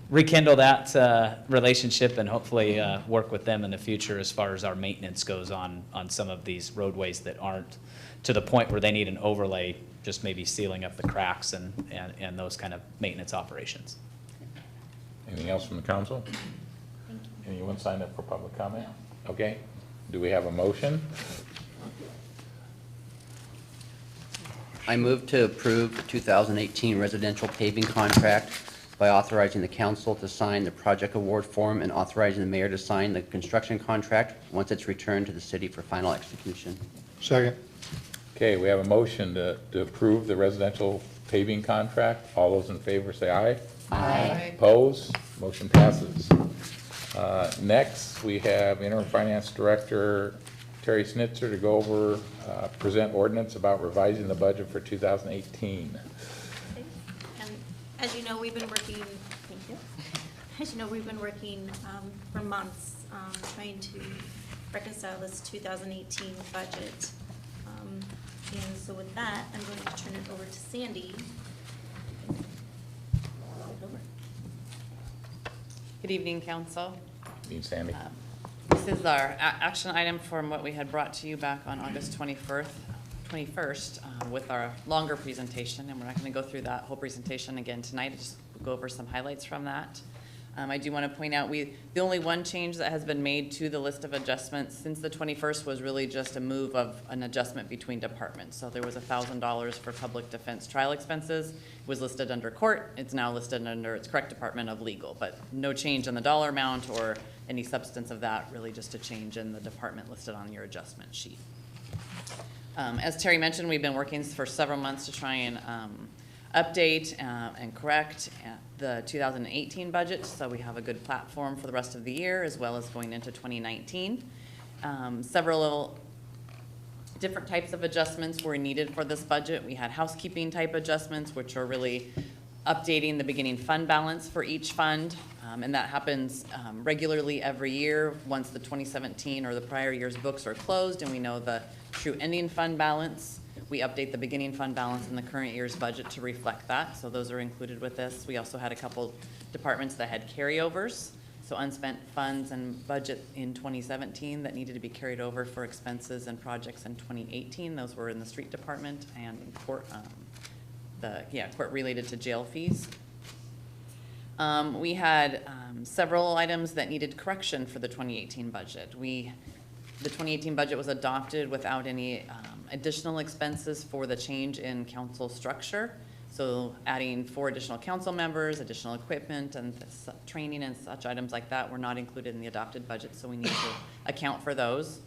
rekindle that relationship and hopefully work with them in the future as far as our maintenance goes on some of these roadways that aren't to the point where they need an overlay, just maybe sealing up the cracks and those kind of maintenance operations. Anything else from the council? Thank you. Anyone signed up for public comment? Okay. Do we have a motion? I move to approve the 2018 residential paving contract by authorizing the council to sign the project award form and authorizing the mayor to sign the construction contract once it's returned to the city for final execution. Second. Okay, we have a motion to approve the residential paving contract. All those in favor say aye. Aye. Opposed? Motion passes. Next, we have interim finance director Terry Snitzer to go over, present ordinance about revising the budget for 2018. And as you know, we've been working, thank you. As you know, we've been working for months trying to reconcile this 2018 budget. And so with that, I'm going to turn it over to Sandy. Good evening, council. Dean Sandy. This is our action item from what we had brought to you back on August 21st with our longer presentation, and we're not going to go through that whole presentation again tonight. I'll just go over some highlights from that. I do want to point out the only one change that has been made to the list of adjustments since the 21st was really just a move of an adjustment between departments. So there was $1,000 for public defense trial expenses. It was listed under court. It's now listed under its correct department of legal, but no change in the dollar amount or any substance of that, really just a change in the department listed on your adjustment sheet. As Terry mentioned, we've been working for several months to try and update and correct the 2018 budget, so we have a good platform for the rest of the year as well as going into 2019. Several different types of adjustments were needed for this budget. We had housekeeping type adjustments, which are really updating the beginning fund balance for each fund, and that happens regularly every year once the 2017 or the prior year's books are closed and we know the true ending fund balance. We update the beginning fund balance in the current year's budget to reflect that, so those are included with this. We also had a couple departments that had carryovers, so unspent funds and budget in 2017 that needed to be carried over for expenses and projects in 2018. Those were in the street department and in court, court related to jail fees. We had several items that needed correction for the 2018 budget. The 2018 budget was adopted without any additional expenses for the change in council structure. So adding 4 additional council members, additional equipment, and training and such items like that were not included in the adopted budget, so we need to account for those.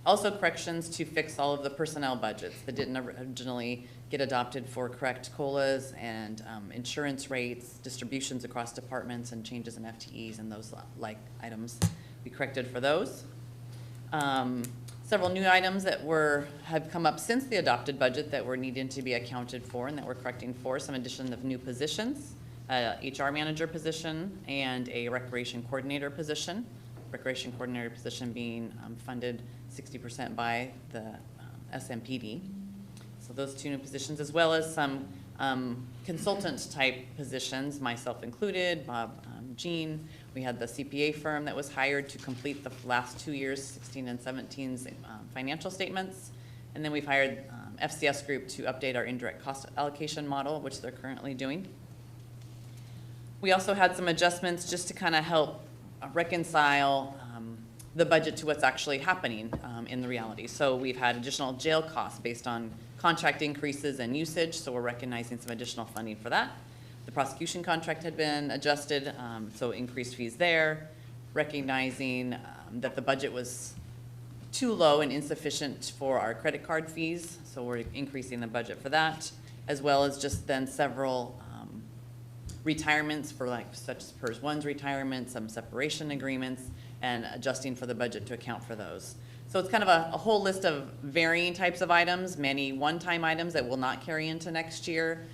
Also corrections to fix all of the personnel budgets that didn't originally get adopted for correct COLAs and insurance rates, distributions across departments, and changes in FTEs and those like items. We corrected for those. Several new items that have come up since the adopted budget that were needing to be accounted for and that we're correcting for. Some addition of new positions, HR manager position and a recreation coordinator position. Recreation coordinator position being funded 60% by the SMPD. So those 2 new positions, as well as some consultant type positions, myself included, Bob, Jean. We had the CPA firm that was hired to complete the last 2 years, 16 and 17's financial statements. And then we've hired FCS Group to update our indirect cost allocation model, which they're currently doing. We also had some adjustments just to kind of help reconcile the budget to what's actually happening in the reality. So we've had additional jail costs based on contract increases and usage, so we're recognizing some additional funding for that. The prosecution contract had been adjusted, so increased fees there, recognizing that the budget was too low and insufficient for our credit card fees, so we're increasing the budget for that, as well as just then several retirements for like such as PERS 1's retirement, some separation agreements, and adjusting for the budget to account for those. So it's kind of a whole list of varying types of items, many one-time items that will not carry into next year,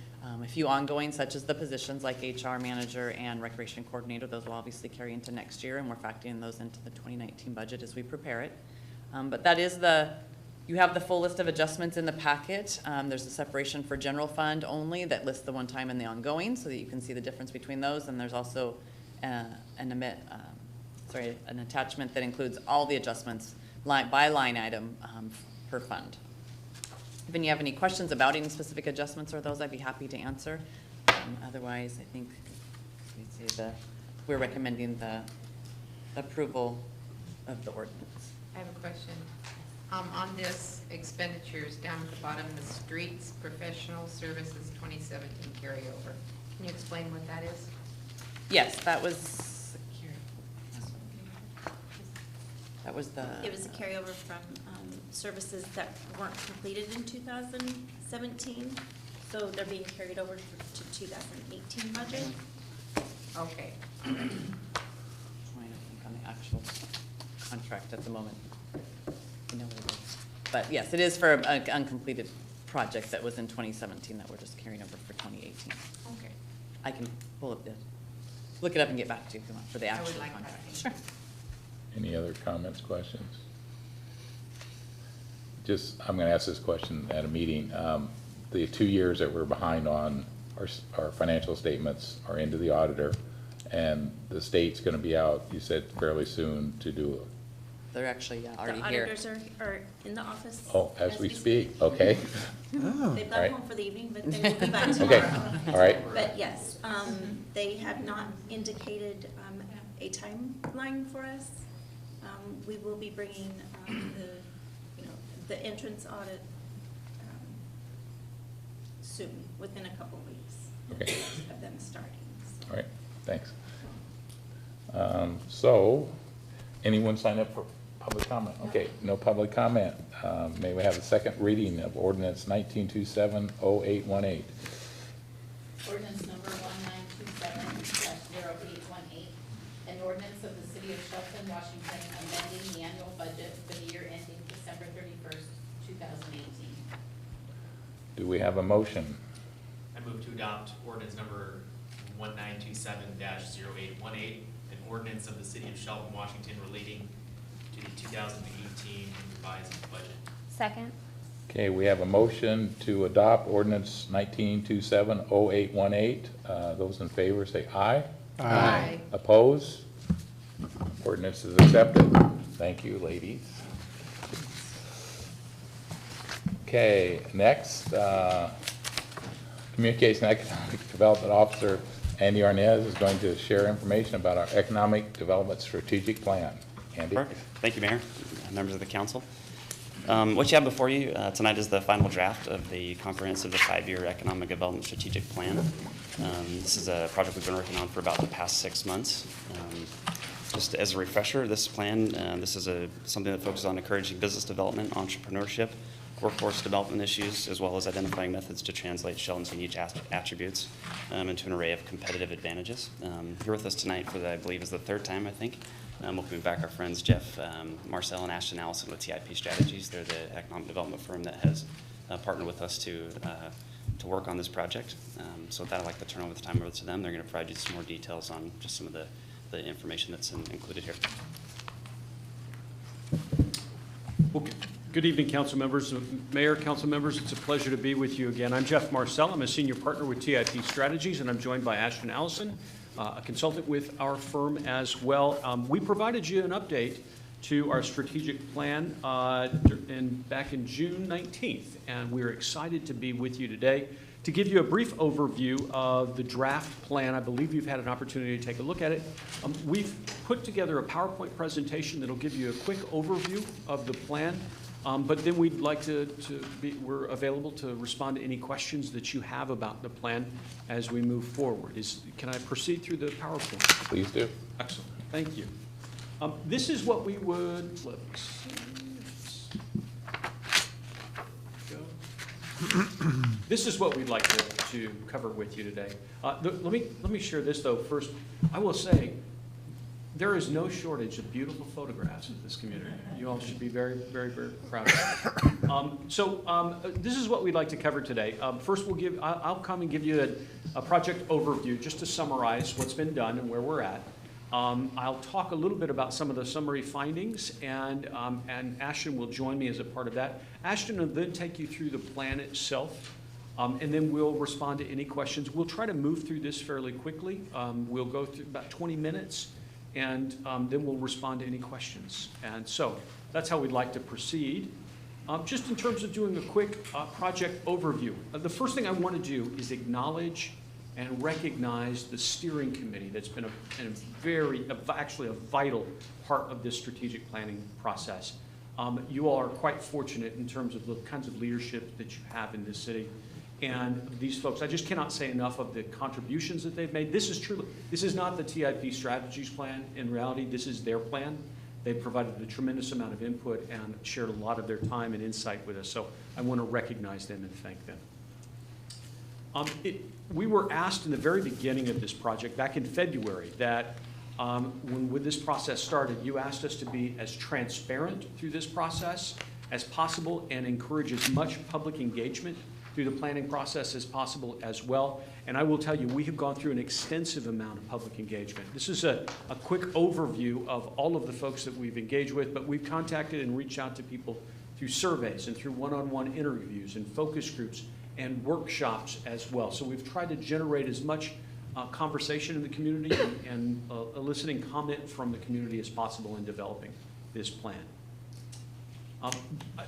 a few ongoing such as the positions like HR manager and recreation coordinator. Those will obviously carry into next year, and we're factoring those into the 2019 budget as we prepare it. But that is you have the full list of adjustments in the packet. There's a separation for general fund only that lists the one-time and the ongoing so that you can see the difference between those. And there's also an attachment that includes all the adjustments by line item per fund. If you have any questions about any specific adjustments or those, I'd be happy to answer. Otherwise, I think we're recommending the approval of the ordinance. I have a question. On this expenditures down at the bottom, the streets professional services 2017 carryover. Can you explain what that is? Yes, that was the. It was a carryover from services that weren't completed in 2017, so they're being carried over to 2018 budget. Okay. Trying to think on the actual contract at the moment. You know what it is. But yes, it is for an uncompleted project that was in 2017 that we're just carrying over for 2018. Okay. I can look it up and get back to you if you want for the actual like contract. that. Sure. Any other comments, questions? I'm going to ask this question at a meeting. The 2 years that we're behind on our financial statements are into the auditor, and the state's going to be out, you said, fairly soon to do it. They're actually already The here. auditors are in the office. Oh, as we speak, okay. They've All gone right. home for the evening, but they will be back Okay, tomorrow. all right. But yes, they have not indicated a timeline for us. We will be bringing the entrance audit soon, within a couple weeks Okay. of them starting. So. All right, thanks. So, anyone sign up for public comment? Okay, no public comment. May we have a second reading of ordinance 1927-0818? Ordinance number 1927-0818, an ordinance of the City of Shelton, Washington, amending the annual budget for the year ending December 31st, 2018. Do we have a motion? I move to adopt ordinance number 1927-0818, an ordinance of the City of Shelton, Washington relating to the 2018 revised budget. Second. Okay, we have a motion to adopt ordinance 1927-0818. Those in favor say aye. Aye. Oppose? Ordinance is accepted. Thank you, ladies. Okay, next, Communication Economic Development Officer Andy Arnaz is going to share information about our Economic Development Strategic Plan. Andy? Perfect. Thank you, Mayor, members of the council. What you have before you tonight is the final draft of the comprehensive 5-year Economic Development Strategic Plan. This is a project we've been working on for about the past 6 months. Just as a refresher, this plan, this is something that focuses on encouraging business development, entrepreneurship, workforce development issues, as well as identifying methods to translate Shelton's unique attributes into an array of competitive advantages. Here with us tonight for, I believe, is the third time, I think. Welcoming back our friends Jeff, Marcel, and Ashton Allison with TIP Strategies. They're the economic development firm that has partnered with us to work on this project. So with that, I'd like to turn over the time over to them. They're going to provide you some more details on just some of the information that's included here. Well, good evening, council members. Mayor, council members, it's a pleasure to be with you again. I'm Jeff Marcel. I'm a senior partner with TIP Strategies, and I'm joined by Ashton Allison, a consultant with our firm as well. We provided you an update to our strategic plan back in June 19th, and we're excited to be with you today to give you a brief overview of the draft plan. I believe you've had an opportunity to take a look at it. We've put together a PowerPoint presentation that'll give you a quick overview of the plan, but then we'd like we're available to respond to any questions that you have about the plan as we move forward. Can I proceed through the PowerPoint? Please do. Excellent, thank you. This is what we would, this is what we'd like to to cover with you today. Let me share this, though. First, I will say, there is no shortage of beautiful photographs of this community. You all should be very, very, very proud of it. This is what we'd like to cover today. First, I'll come and give you a project overview just to summarize what's been done and where we're at. I'll talk a little bit about some of the summary findings, and Ashton will join me as a part of that. Ashton will then take you through the plan itself, and then we'll respond to any questions. We'll try to move through this fairly quickly. We'll go through about 20 minutes, and then we'll respond to any questions. And so that's how we'd like to proceed. Just in terms of doing a quick project overview, the first thing I want to do is acknowledge and recognize the steering committee that's been actually a vital part of this strategic planning process. You all are quite fortunate in terms of the kinds of leadership that you have in this city. And these folks, I just cannot say enough of the contributions that they've made. This is not the TIP strategies plan. In reality, this is their plan. They've provided a tremendous amount of input and shared a lot of their time and insight with us. So I want to recognize them and thank them. We were asked in the very beginning of this project, back in February, that when this process started, you asked us to be as transparent through this process as possible and encourage as much public engagement through the planning process as possible as well. And I will tell you, we have gone through an extensive amount of public engagement. This is a quick overview of all of the folks that we've engaged with, but we've contacted and reached out to people through surveys and through one-on-one interviews and focus groups and workshops as well. So we've tried to generate as much conversation in the community and eliciting comment from the community as possible in developing this plan.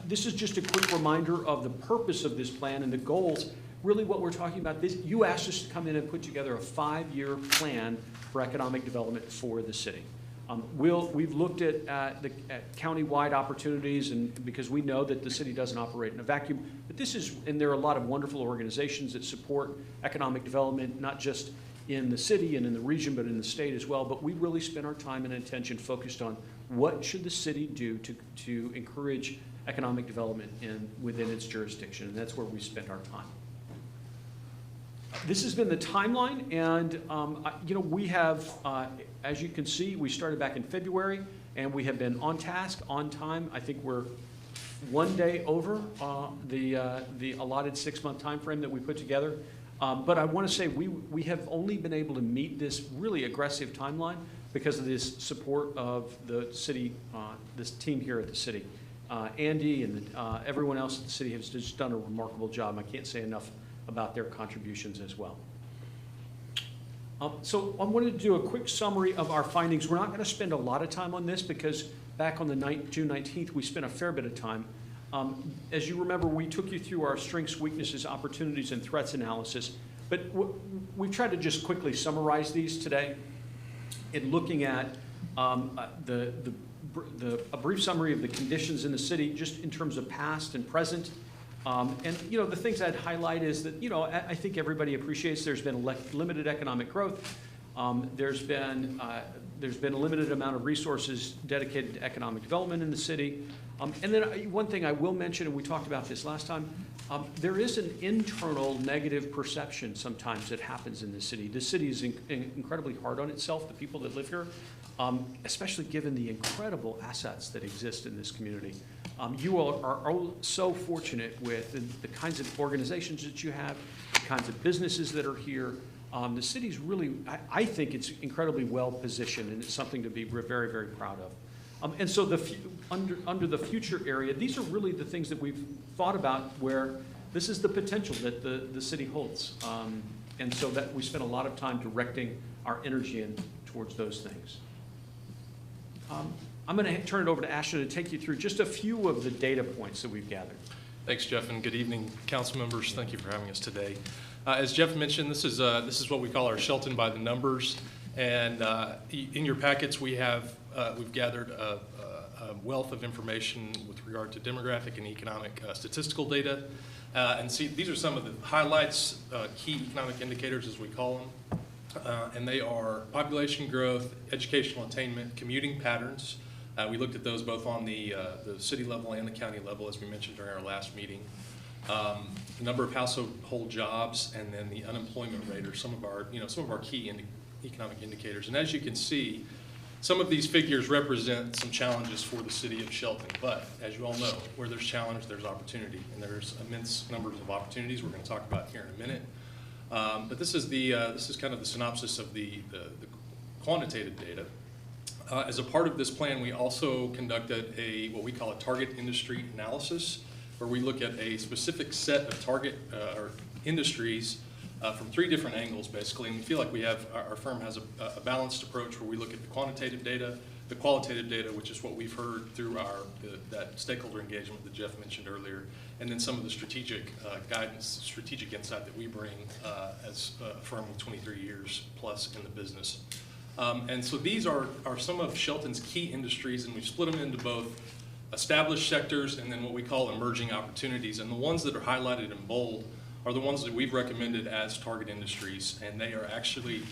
This is just a quick reminder of the purpose of this plan and the goals. Really what we're talking about, you asked us to come in and put together a 5-year plan for economic development for the city. We've looked at county-wide opportunities, and because we know that the city doesn't operate in a vacuum, but and there are a lot of wonderful organizations that support economic development, not just in the city and in the region, but in the state as well. But we really spend our time and attention focused on what should the city do to encourage economic development within its jurisdiction, and that's where we spend our time. This has been the timeline, and we have, as you can see, we started back in February, and we have been on task, on time. I think we're one day over the allotted 6-month time frame that we put together. But I want to say we have only been able to meet this really aggressive timeline because of this support of the city, this team here at the city. Andy and everyone else at the city has just done a remarkable job. I can't say enough about their contributions as well. So I wanted to do a quick summary of our findings. We're not going to spend a lot of time on this because back on the June 19th, we spent a fair bit of time. As you remember, we took you through our strengths, weaknesses, opportunities, and threats analysis. But we've tried to just quickly summarize these today in looking at a brief summary of the conditions in the city, just in terms of past and present. And the things I'd highlight is that I think everybody appreciates there's been limited economic growth. There's been a limited amount of resources dedicated to economic development in the city. And then one thing I will mention, and we talked about this last time, there is an internal negative perception sometimes that happens in the city. The city is incredibly hard on itself, the people that live here, especially given the incredible assets that exist in this community. You all are so fortunate with the kinds of organizations that you have, the kinds of businesses that are here. The city's really, I think it's incredibly well positioned, and it's something to be very, very proud of. And so under the future area, these are really the things that we've thought about where this is the potential that the city holds. And so that we spent a lot of time directing our energy in towards those things. I'm going to turn it over to Ashton to take you through just a few of the data points that we've gathered. Thanks, Jeff, and good evening, council members. Thank you for having us today. As Jeff mentioned, this is what we call our Shelton by the numbers, and in your packets we've gathered a wealth of information with regard to demographic and economic statistical data, and see these are some of the highlights, key economic indicators as we call them, and they are population growth, educational attainment, commuting patterns. We looked at those both on the city level and the county level, as we mentioned during our last meeting. number of household jobs, and then the unemployment rate are some of our key economic indicators. And as you can see, some of these figures represent some challenges for the city of Shelton, but as you all know, where there's challenge, there's opportunity, and there's immense numbers of opportunities we're going to talk about here in a minute. But this is kind of the synopsis of the quantitative data. As a part of this plan, we also conducted what we call a target industry analysis, where we look at a specific set of target or industries from 3 different angles, basically. And we feel like our firm has a balanced approach where we look at the quantitative data, the qualitative data, which is what we've heard through that stakeholder engagement that Jeff mentioned earlier, and then some of the strategic guidance, strategic insight that we bring as a firm with 23 years plus in the business. And so these are some of Shelton's key industries, and we've split them into both established sectors and then what we call emerging opportunities. And the ones that are highlighted in bold are the ones that we've recommended as target industries. And they are actually,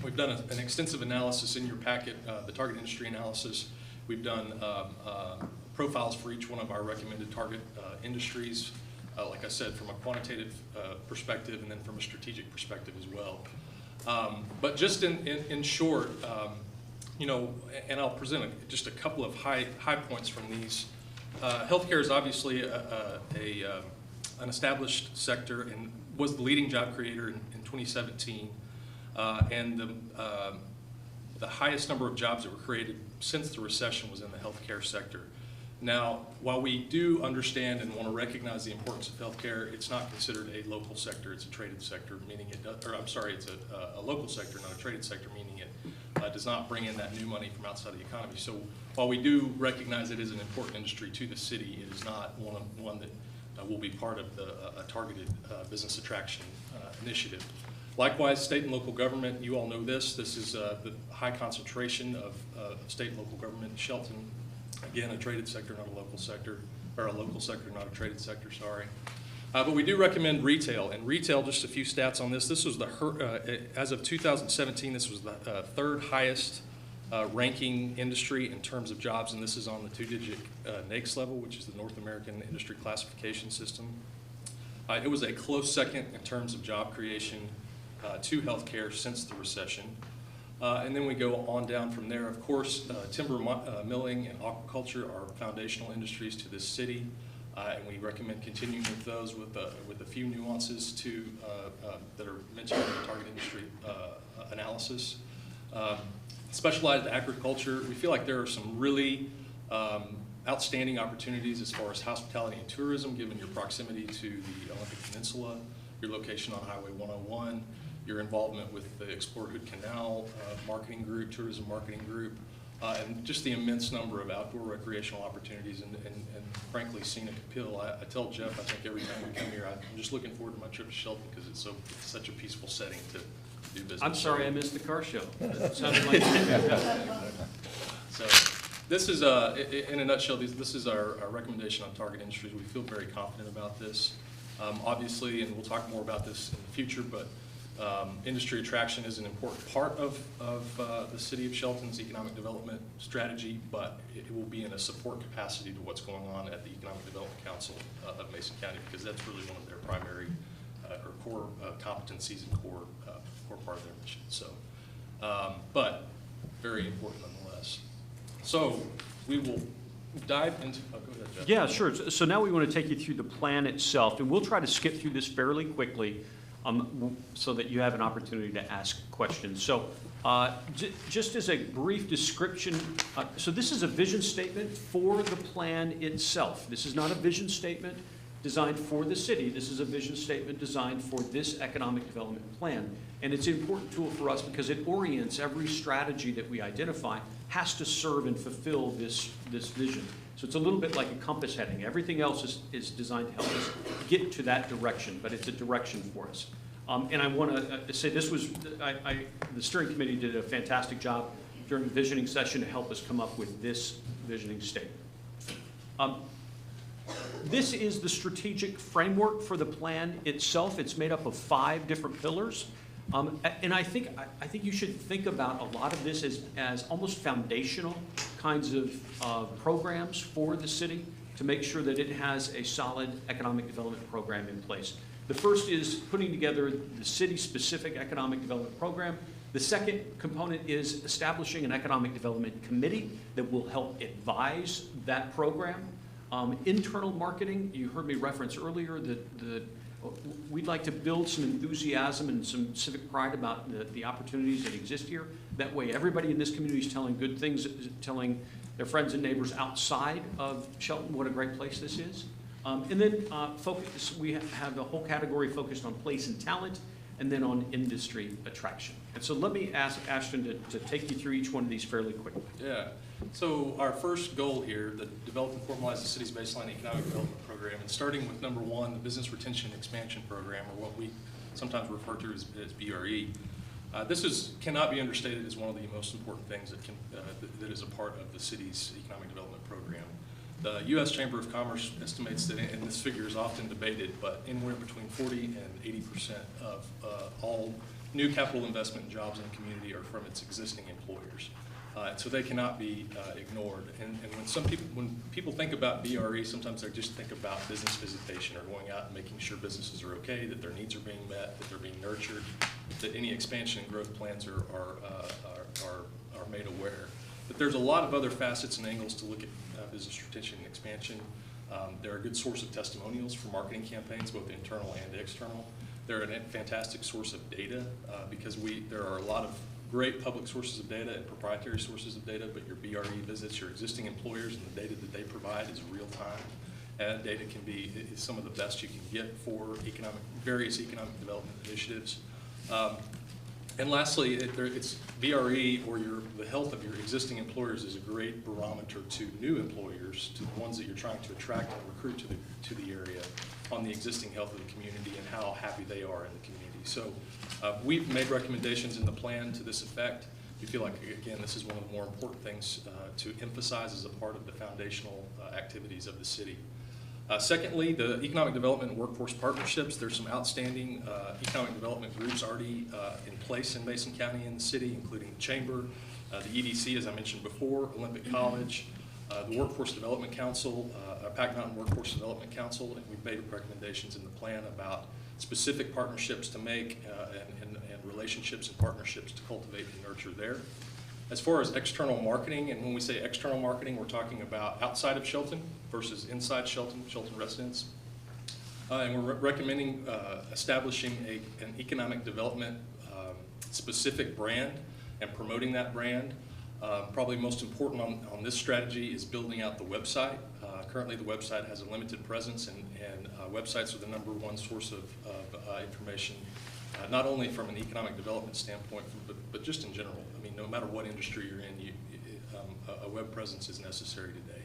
we've done an extensive analysis in your packet, the target industry analysis. We've done profiles for each one of our recommended target industries, like I said, from a quantitative perspective and then from a strategic perspective as well. But just in short, and I'll present just a couple of high points from these. Healthcare is obviously an established sector and was the leading job creator in 2017, and the highest number of jobs that were created since the recession was in the healthcare sector. Now, while we do understand and want to recognize the importance of healthcare, it's not considered a local sector. It's a traded sector, meaning it does, or I'm sorry, it's a local sector, not a traded sector, meaning it does not bring in that new money from outside the economy. So while we do recognize it is an important industry to the city, it is not one that will be part of a targeted business attraction initiative. Likewise, state and local government, you all know this. This is the high concentration of state and local government in Shelton. Again, a traded sector, not a local sector, or a local sector, not a traded sector, sorry. But we do recommend retail. And retail, just a few stats on this. This was as of 2017, this was the 3rd highest ranking industry in terms of jobs, and this is on the 2-digit NAICS level, which is the North American Industry Classification System. It was a close second in terms of job creation to healthcare since the recession. And then we go on down from there. Of course, timber milling and aquaculture are foundational industries to this city, and we recommend continuing with those with a few nuances that are mentioned in the target industry analysis. Specialized agriculture, we feel like there are some really outstanding opportunities as far as hospitality and tourism, given your proximity to the Olympic Peninsula, your location on Highway 101, your involvement with the Explore Hood Canal marketing group, tourism marketing group, and just the immense number of outdoor recreational opportunities and frankly scenic appeal. I tell Jeff, I think every time we come here, I'm just looking forward to my trip to Shelton because it's such a peaceful setting to do business. I'm sorry I missed the car show. It sounded like So this is, in a nutshell, this is our recommendation on target industries. We feel very confident about this. Obviously, and we'll talk more about this in the future, but industry attraction is an important part of the City of Shelton's economic development strategy, but it will be in a support capacity to what's going on at the Economic Development Council of Mason County, because that's really one of their primary or core competencies and core part of their mission. So, but very important nonetheless. So we will dive into, go ahead, Jeff. Yeah, sure. So now we want to take you through the plan itself, and we'll try to skip through this fairly quickly so that you have an opportunity to ask questions. So just as a brief description, so this is a vision statement for the plan itself. This is not a vision statement designed for the city. This is a vision statement designed for this economic development plan. And it's an important tool for us because it orients every strategy that we identify has to serve and fulfill this vision. So it's a little bit like a compass heading. Everything else is designed to help us get to that direction, but it's a direction for us. And I want to say this was, the steering committee did a fantastic job during the visioning session to help us come up with this visioning statement. This is the strategic framework for the plan itself. It's made up of 5 different pillars. And I think you should think about a lot of this as almost foundational kinds of programs for the city to make sure that it has a solid economic development program in place. The first is putting together the city-specific economic development program. The second component is establishing an economic development committee that will help advise that program. Internal marketing, you heard me reference earlier that we'd like to build some enthusiasm and some civic pride about the opportunities that exist here. That way everybody in this community is telling good things, telling their friends and neighbors outside of Shelton what a great place this is. And then we have a whole category focused on place and talent, and then on industry attraction. And so let me ask Ashton to take you through each one of these fairly quickly. Yeah. So our first goal here, the develop and formalize the city's baseline economic development program, and starting with number one, the business retention expansion program, or what we sometimes refer to as BRE. This cannot be understated as one of the most important things that is a part of the city's economic development program. The U.S. Chamber of Commerce estimates that, and this figure is often debated, but anywhere between 40 and 80% of all new capital investment and jobs in the community are from its existing employers. So they cannot be ignored. And when people think about BRE, sometimes they just think about business visitation or going out and making sure businesses are okay, that their needs are being met, that they're being nurtured, that any expansion and growth plans are made aware. But there's a lot of other facets and angles to look at business retention and expansion. They're a good source of testimonials for marketing campaigns, both internal and external. They're a fantastic source of data because there are a lot of great public sources of data and proprietary sources of data, but your BRE visits, your existing employers, and the data that they provide is real time. And data is some of the best you can get for various economic development initiatives. And lastly, it's BRE, or the health of your existing employers, is a great barometer to new employers, to the ones that you're trying to attract and recruit to the area, on the existing health of the community and how happy they are in the community. So we've made recommendations in the plan to this effect. We feel like, again, this is one of the more important things to emphasize as a part of the foundational activities of the city. Secondly, the economic development and workforce partnerships. There's some outstanding economic development groups already in place in Mason County and the city, including the Chamber, the EDC, as I mentioned before, Olympic College, the Workforce Development Council, Pac Mountain Workforce Development Council, and we've made recommendations in the plan about specific partnerships to make and relationships and partnerships to cultivate and nurture there. As far as external marketing, and when we say external marketing, we're talking about outside of Shelton versus inside Shelton residents. And we're recommending establishing an economic development specific brand and promoting that brand. Probably most important on this strategy is building out the website. Currently the website has a limited presence, and websites are the #1 source of information, not only from an economic development standpoint, but just in general. I mean, no matter what industry you're in, a web presence is necessary today.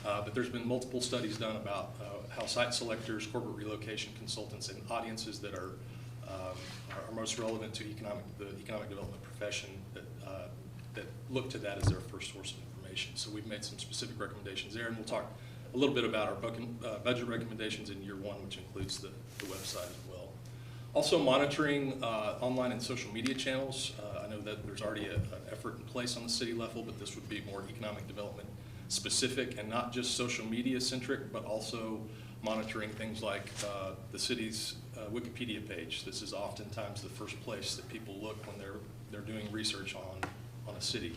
But there's been multiple studies done about how site selectors, corporate relocation consultants, and audiences that are most relevant to the economic development profession that look to that as their first source of information. So we've made some specific recommendations there, and we'll talk a little bit about our budget recommendations in year one, which includes the website as well. Also monitoring online and social media channels. I know that there's already an effort in place on the city level, but this would be more economic development specific and not just social media centric, but also monitoring things like the city's Wikipedia page. This is oftentimes the first place that people look when they're doing research on a city.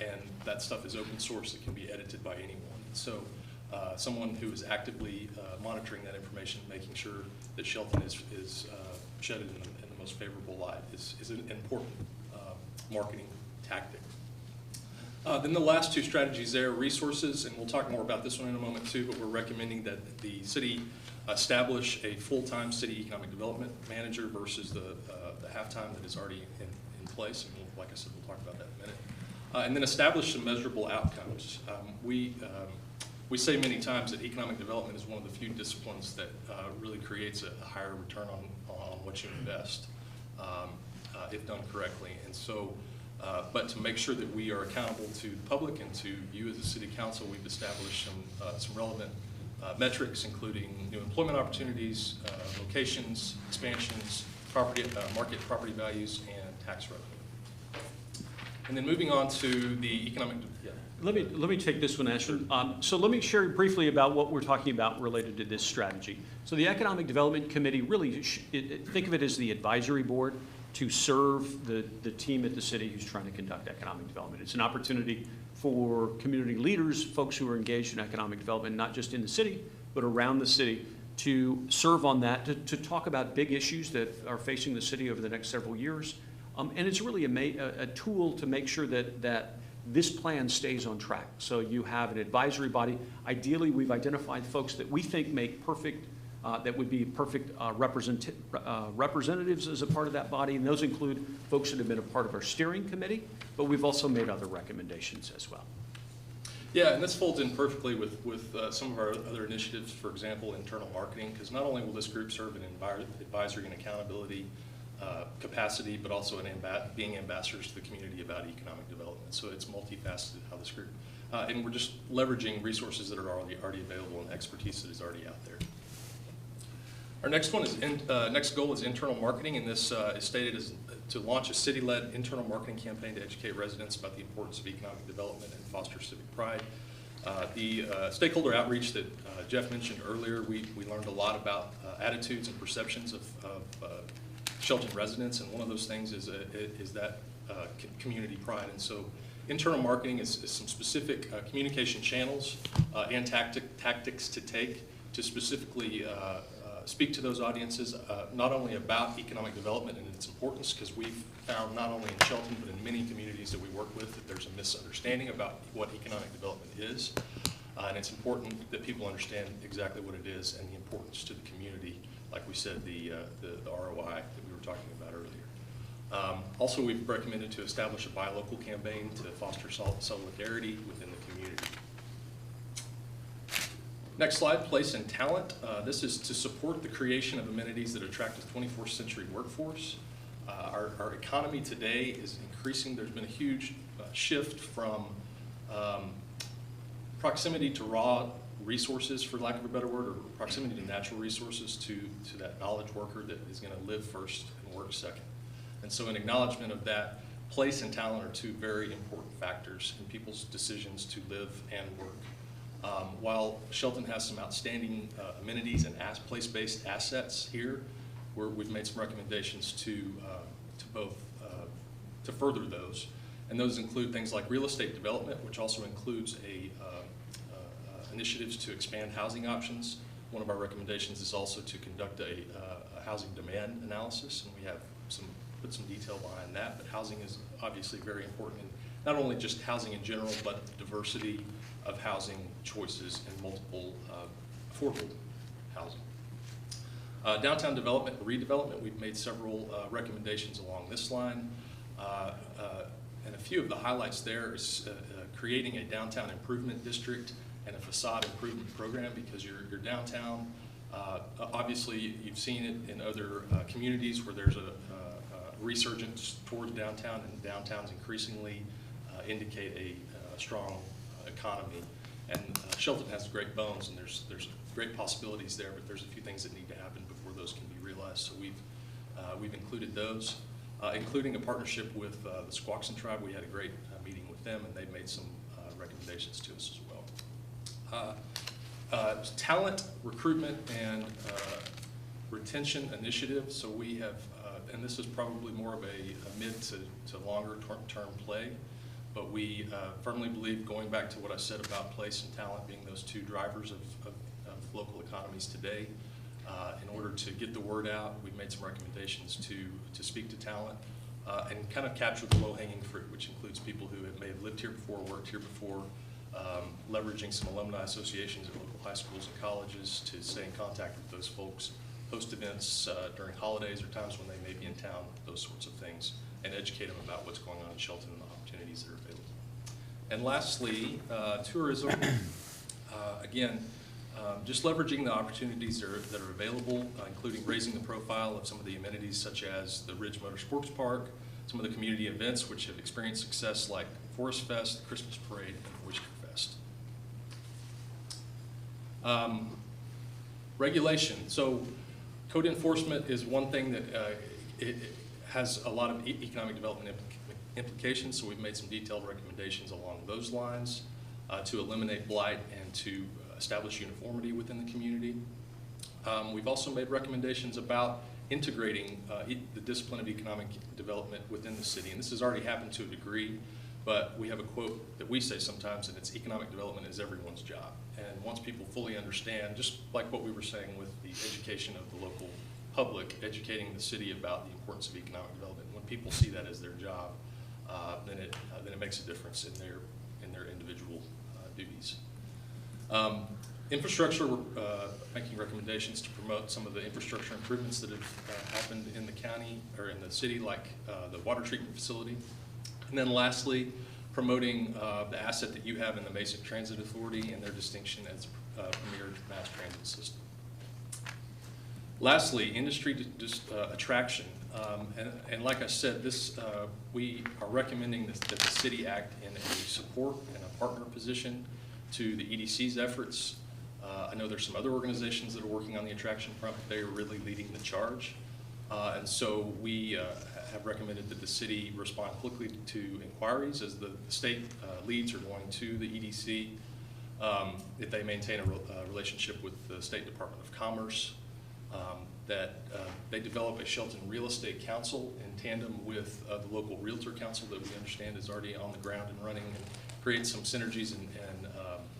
And that stuff is open source. It can be edited by anyone. So someone who is actively monitoring that information, making sure that Shelton is shedded in the most favorable light is an important marketing tactic. Then the last two strategies there, resources, and we'll talk more about this one in a moment too, but we're recommending that the city establish a full-time city economic development manager versus the half-time that is already in place, and like I said, we'll talk about that in a minute. And then establish some measurable outcomes. We say many times that economic development is one of the few disciplines that really creates a higher return on what you invest, if done correctly. And so, but to make sure that we are accountable to the public and to you as a city council, we've established some relevant metrics, including new employment opportunities, locations, expansions, market property values, and tax revenue. And then moving on to the economic, yeah. Let me take this one, Ashton. So let me share briefly about what we're talking about related to this strategy. So the Economic Development Committee, really, think of it as the advisory board to serve the team at the city who's trying to conduct economic development. It's an opportunity for community leaders, folks who are engaged in economic development, not just in the city, but around the city, to serve on that, to talk about big issues that are facing the city over the next several years. And it's really a tool to make sure that this plan stays on track. So you have an advisory body. Ideally, we've identified folks that we think make perfect, that would be perfect representatives as a part of that body. And those include folks that have been a part of our steering committee, but we've also made other recommendations as well. Yeah, and this folds in perfectly with some of our other initiatives, for example, internal marketing, because not only will this group serve an advisory and accountability capacity, but also being ambassadors to the community about economic development. So it's multifaceted how this group, and we're just leveraging resources that are already available and expertise that is already out there. Our next one is next goal is internal marketing, and this is stated as to launch a city-led internal marketing campaign to educate residents about the importance of economic development and foster civic pride. The stakeholder outreach that Jeff mentioned earlier, we learned a lot about attitudes and perceptions of Shelton residents, and one of those things is that community pride. And so internal marketing is some specific communication channels and tactics to take to specifically speak to those audiences, not only about economic development and its importance, because we've found not only in Shelton but in many communities that we work with that there's a misunderstanding about what economic development is. And it's important that people understand exactly what it is and the importance to the community, like we said, the ROI that we were talking about earlier. Also, we've recommended to establish a buy local campaign to foster solidarity within the community. Next slide, place and talent. This is to support the creation of amenities that attract a 21st century workforce. Our economy today is increasing. There's been a huge shift from proximity to raw resources, for lack of a better word, or proximity to natural resources to that knowledge worker that is going to live first and work second. And so in acknowledgement of that, place and talent are two very important factors in people's decisions to live and work. While Shelton has some outstanding amenities and place-based assets here, we've made some recommendations to both to further those. And those include things like real estate development, which also includes initiatives to expand housing options. One of our recommendations is also to conduct a housing demand analysis, and we have put some detail behind that. But housing is obviously very important, and not only just housing in general, but the diversity of housing choices and multiple affordable housing. Downtown development and redevelopment, we've made several recommendations along this line. And a few of the highlights there is creating a downtown improvement district and a facade improvement program, because your downtown, obviously you've seen it in other communities where there's a resurgence towards downtown, and downtowns increasingly indicate a strong economy. And Shelton has great bones, and there's great possibilities there, but there's a few things that need to happen before those can be realized. So we've included those, including a partnership with the Squaxin tribe. We had a great meeting with them, and they've made some recommendations to us as well. Talent recruitment and retention initiative. So we have, and this is probably more of a mid to longer term play, but we firmly believe, going back to what I said about place and talent being those two drivers of local economies today, in order to get the word out, we've made some recommendations to speak to talent and kind of capture the low-hanging fruit, which includes people who may have lived here before, worked here before, leveraging some alumni associations at local high schools and colleges to stay in contact with those folks, host events during holidays or times when they may be in town, those sorts of things, and educate them about what's going on in Shelton and the opportunities that are available. And lastly, tourism. Again, just leveraging the opportunities that are available, including raising the profile of some of the amenities such as the Ridge Motor Sports Park, some of the community events which have experienced success like Forest Fest, Christmas Parade, and Whisker Fest. Regulation. So code enforcement is one thing that it has a lot of economic development implications, so we've made some detailed recommendations along those lines to eliminate blight and to establish uniformity within the community. We've also made recommendations about integrating the discipline of economic development within the city, and this has already happened to a degree, but we have a quote that we say sometimes, and it's economic development is everyone's job. And once people fully understand, just like what we were saying with the education of the local public, educating the city about the importance of economic development, when people see that as their job, then it makes a difference in their individual duties. Infrastructure, we're making recommendations to promote some of the infrastructure improvements that have happened in the county or in the city, like the water treatment facility. And then lastly, promoting the asset that you have in the Mason Transit Authority and their distinction as a premier mass transit system. Lastly, industry attraction. And like I said, we are recommending that the city act in a support and a partner position to the EDC's efforts. I know there's some other organizations that are working on the attraction front, but they are really leading the charge. And so we have recommended that the city respond quickly to inquiries as the state leads are going to the EDC, if they maintain a relationship with the State Department of Commerce, that they develop a Shelton Real Estate Council in tandem with the local Realtor Council that we understand is already on the ground and running, and create some synergies and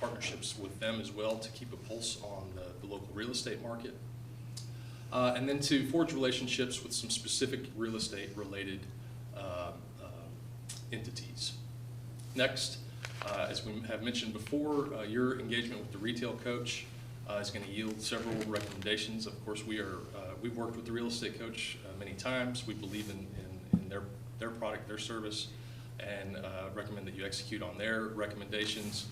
partnerships with them as well to keep a pulse on the local real estate market. And then to forge relationships with some specific real estate related entities. Next, as we have mentioned before, your engagement with the retail coach is going to yield several recommendations. Of course, we've worked with the real estate coach many times. We believe in their product, their service, and recommend that you execute on their recommendations.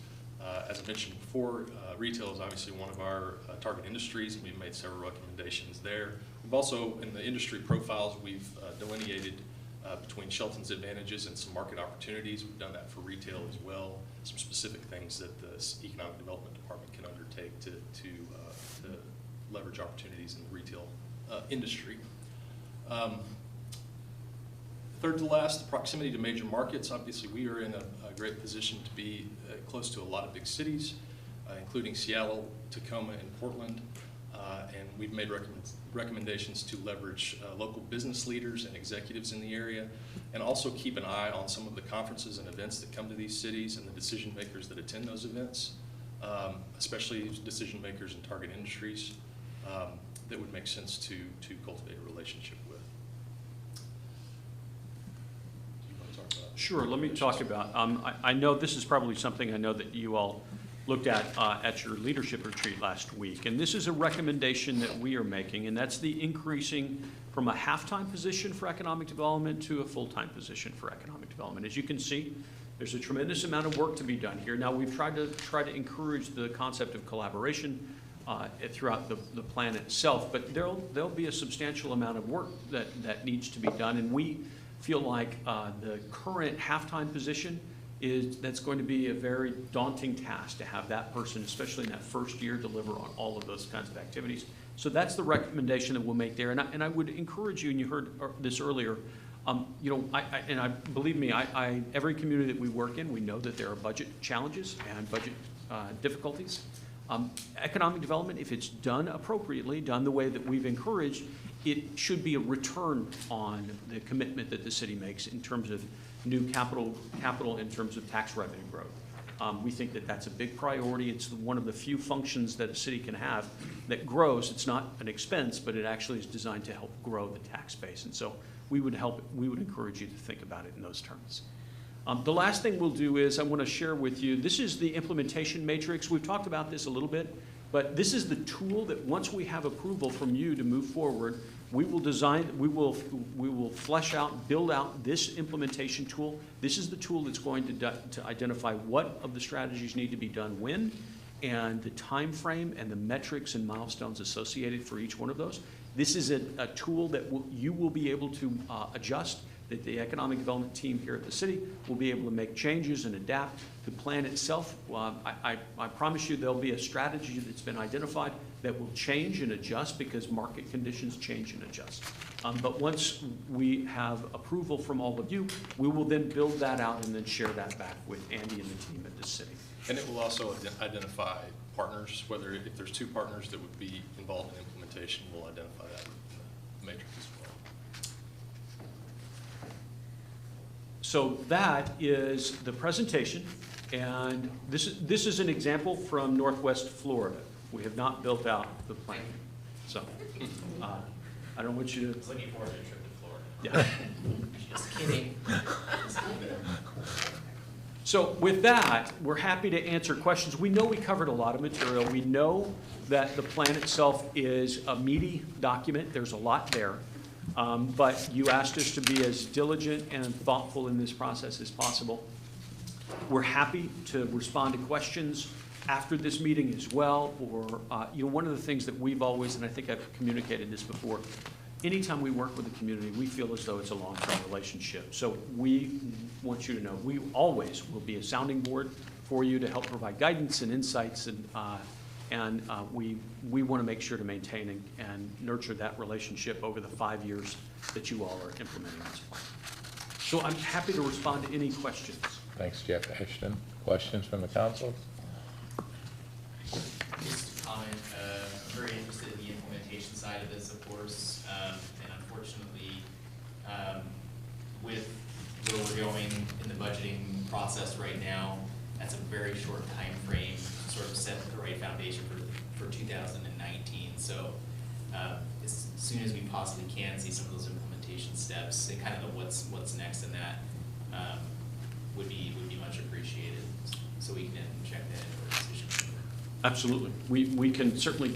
As I mentioned before, retail is obviously one of our target industries, and we've made several recommendations there. We've also, in the industry profiles, we've delineated between Shelton's advantages and some market opportunities. We've done that for retail as well, some specific things that the Economic Development Department can undertake to leverage opportunities in the retail industry. Third to last, the proximity to major markets. Obviously, we are in a great position to be close to a lot of big cities, including Seattle, Tacoma, and Portland. And we've made recommendations to leverage local business leaders and executives in the area, and also keep an eye on some of the conferences and events that come to these cities and the decision makers that attend those events, especially decision makers in target industries that would make sense to cultivate a relationship with. Sure, let me talk about, I know this is probably something I know that you all looked at your leadership retreat last week, and this is a recommendation that we are making, and that's the increasing from a half-time position for economic development to a full-time position for economic development. As you can see, there's a tremendous amount of work to be done here. Now, we've tried to encourage the concept of collaboration throughout the plan itself, but there'll be a substantial amount of work that needs to be done, and we feel like the current half-time position that's going to be a very daunting task to have that person, especially in that first year, deliver on all of those kinds of activities. So that's the recommendation that we'll make there. And I would encourage you, and you heard this earlier, believe me, every community that we work in, we know that there are budget challenges and budget difficulties. Economic development, if it's done appropriately, done the way that we've encouraged, it should be a return on the commitment that the city makes in terms of new capital in terms of tax revenue growth. We think that that's a big priority. It's one of the few functions that a city can have that grows. It's not an expense, but it actually is designed to help grow the tax base. And so we would encourage you to think about it in those terms. The last thing we'll do is I want to share with you, this is the implementation matrix. We've talked about this a little bit, but this is the tool that once we have approval from you to move forward, we will flesh out, build out this implementation tool. This is the tool that's going to identify what of the strategies need to be done when, and the time frame and the metrics and milestones associated for each one of those. This is a tool that you will be able to adjust that the economic development team here at the city will be able to make changes and adapt. The plan itself, I promise you there'll be a strategy that's been identified that will change and adjust because market conditions change and adjust. But once we have approval from all of you, we will then build that out and then share that back with Andy and the team at the city. And it will also identify partners, whether if there's 2 partners that would be involved in implementation, we'll identify that in the matrix as well. So that is the presentation, and this is an example from Northwest Florida. We have not built out the plan. So I don't want you to. I was looking forward to a trip to Florida. Yeah. Just kidding. So with that, we're happy to answer questions. We know we covered a lot of material. We know that the plan itself is a meaty document. There's a lot there. But you asked us to be as diligent and thoughtful in this process as possible. We're happy to respond to questions after this meeting as well, or, one of the things that we've always, and I think I've communicated this before, anytime we work with the community, we feel as though it's a long-term relationship. So we want you to know we always will be a sounding board for you to help provide guidance and insights, and we want to make sure to maintain and nurture that relationship over the 5 years that you all are implementing this plan. So I'm happy to respond to any questions. Thanks, Jeff. Ashton, questions from the council? Just a comment, I'm very interested in the implementation side of this, of course, and unfortunately, with where we're going in the budgeting process right now, that's a very short time frame to sort of set the right foundation for 2019. So as soon as we possibly can see some of those implementation steps and kind of the what's next in that would be much appreciated, so we can check that into our decision. Absolutely. We can certainly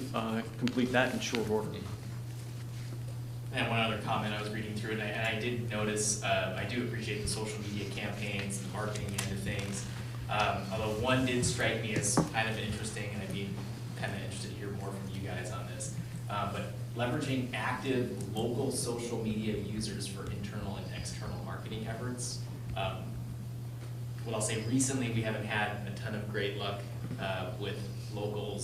complete that in short order. And one other comment, I was reading through it, and I did notice, I do appreciate the social media campaigns and the marketing end of things. Although one did strike me as kind of interesting, and I'd be kind of interested to hear more from you guys on this. But leveraging active local social media users for internal and external marketing efforts. What I'll say, recently we haven't had a ton of great luck with local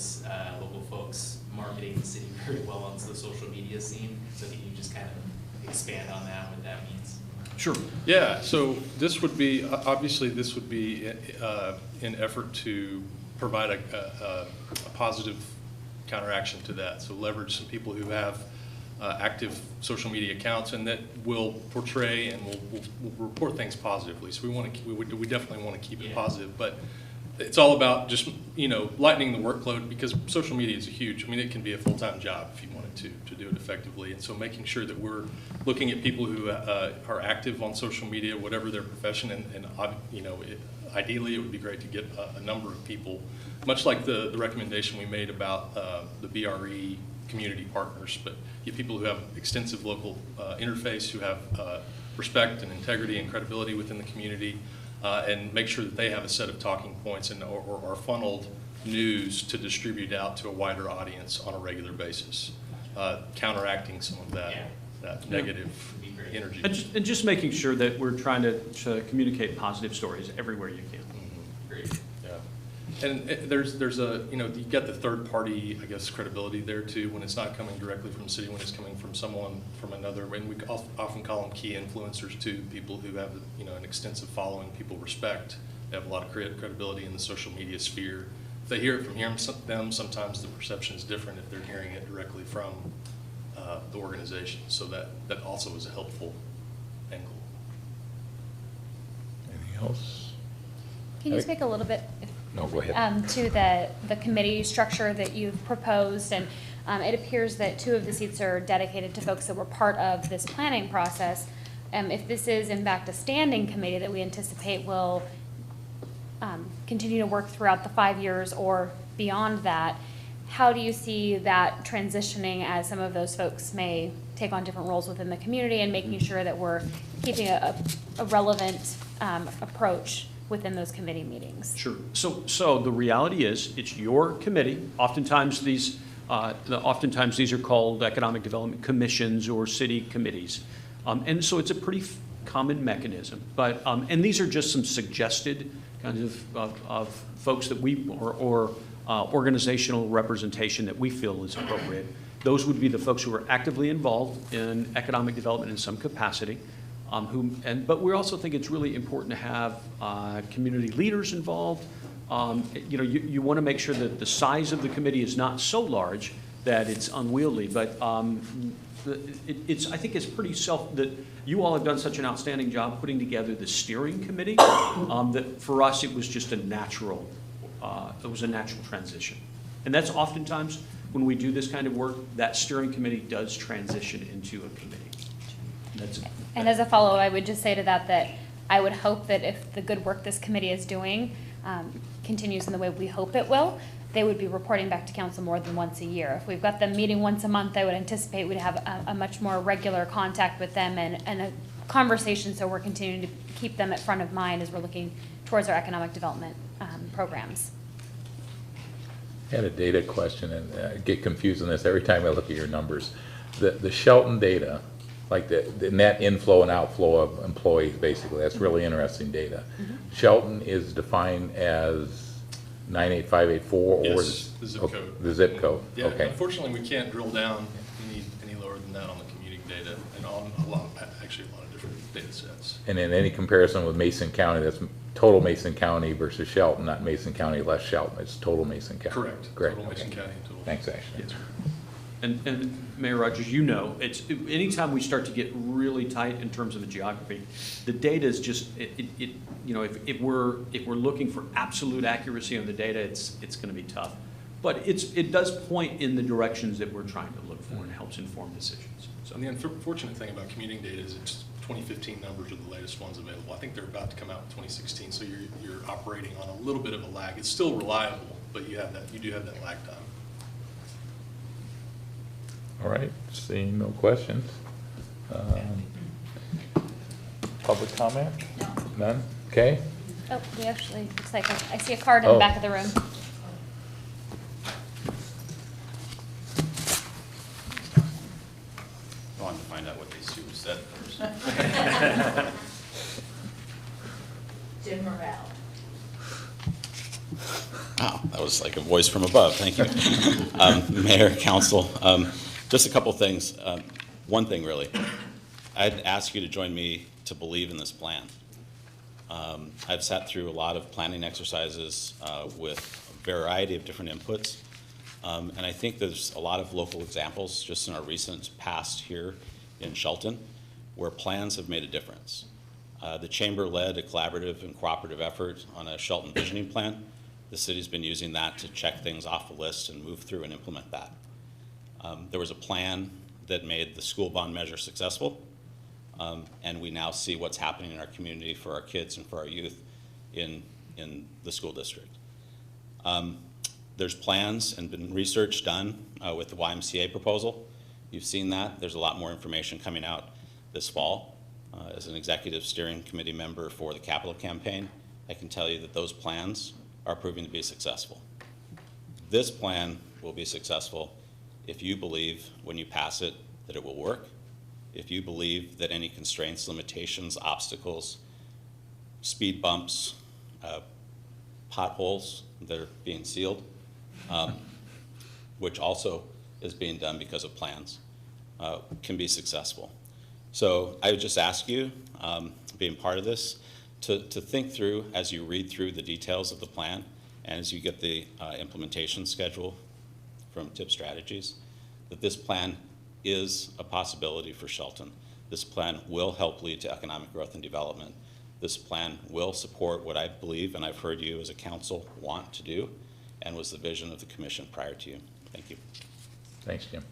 folks marketing the city very well on the social media scene. So can you just kind of expand on that, what that means? Sure. Yeah, so this would be, obviously this would be an effort to provide a positive counteraction to that. So leverage some people who have active social media accounts and that will portray and will report things positively. So we definitely want to keep it positive, but it's all about just, lightening the workload, because social media is it can be a full-time job if you wanted to do it effectively. And so making sure that we're looking at people who are active on social media, whatever their profession, and ideally it would be great to get a number of people, much like the recommendation we made about the BRE community partners, but get people who have extensive local interface, who have respect and integrity and credibility within the community, and make sure that they have a set of talking points and or funneled news to distribute out to a wider audience on a regular basis, counteracting some of that negative energy. And just making sure that we're trying to communicate positive stories everywhere you can. Great. Yeah. And there's a, you get the third party, I guess, credibility there too, when it's not coming directly from the city, when it's coming from someone from another, and we often call them key influencers too, people who have, an extensive following, people respect, they have a lot of credibility in the social media sphere. If they hear it from them, sometimes the perception is different if they're hearing it directly from the organization. So that also is a helpful angle. Anything else? Can you speak a little bit? No, go ahead. To the committee structure that you've proposed, and it appears that 2 of the seats are dedicated to folks that were part of this planning process. If this is in fact a standing committee that we anticipate will continue to work throughout the 5 years or beyond that, how do you see that transitioning as some of those folks may take on different roles within the community, and making sure that we're keeping a relevant approach within those committee meetings? Sure. So the reality is, it's your committee. Oftentimes these are called economic development commissions or city committees, and so it's a pretty common mechanism. But, and these are just some suggested kinds of folks that we, or organizational representation that we feel is appropriate. Those would be the folks who are actively involved in economic development in some capacity. But we also think it's really important to have community leaders involved. You want to make sure that the size of the committee is not so large that it's unwieldy, but I think it's pretty that you all have done such an outstanding job putting together the steering committee that for us it was just a natural transition. And that's oftentimes when we do this kind of work, that steering committee does transition into a committee. And as a follow-up, I would just say to that I would hope that if the good work this committee is doing continues in the way we hope it will, they would be reporting back to council more than once a year. If we've got them meeting once a month, I would anticipate we'd have a much more regular contact with them and a conversation, so we're continuing to keep them at front of mind as we're looking towards our economic development programs. I had a data question, and I get confused on this every time I look at your numbers. The Shelton data, like the net inflow and outflow of employees, basically, that's really interesting data. Shelton is defined as 98584 or Yes, the zip code. The zip code. Yeah, Okay. unfortunately, we can't drill down any lower than that on the commuting data and on a lot of different data sets. And in any comparison with Mason County, that's total Mason County versus Shelton, not Mason County less Shelton. It's total Mason County. Correct. Great. Total Mason Okay. County and total. Thanks, Ashley. Yes, sir. And Mayor Rogers, it's anytime we start to get really tight in terms of the geography, the data is just if we're looking for absolute accuracy on the data, it's going to be tough. But it does point in the directions that we're trying to look for and helps inform decisions. So. And the unfortunate thing about commuting data is it's 2015 numbers are the latest ones available. I think they're about to come out in 2016, so you're operating on a little bit of a lag. It's still reliable, but you do have that lag time. All right, seeing no questions. Public comment? No. None? Okay. Oh, we actually, looks like I see a card in the back of the room. I wanted to find out what these two said first. Jim Morrell. Wow, that was like a voice from above. Thank you. Mayor, council, just a couple things. One thing, really. I'd ask you to join me to believe in this plan. I've sat through a lot of planning exercises with a variety of different inputs. And I think there's a lot of local examples just in our recent past here in Shelton where plans have made a difference. The chamber led a collaborative and cooperative effort on a Shelton visioning plan. The city's been using that to check things off the list and move through and implement that. There was a plan that made the school bond measure successful, and we now see what's happening in our community for our kids and for our youth in the school district. There's plans and been research done with the YMCA proposal. You've seen that. There's a lot more information coming out this fall. As an executive steering committee member for the capital campaign, I can tell you that those plans are proving to be successful. This plan will be successful if you believe when you pass it that it will work, if you believe that any constraints, limitations, obstacles, speed bumps, potholes that are being sealed, which also is being done because of plans, can be successful. So I would just ask you, being part of this, to think through as you read through the details of the plan and as you get the implementation schedule from TIP Strategies, that this plan is a possibility for Shelton. This plan will help lead to economic growth and development. This plan will support what I believe and I've heard you as a council want to do and was the vision of the commission prior to you. Thank you. Thanks, Jim.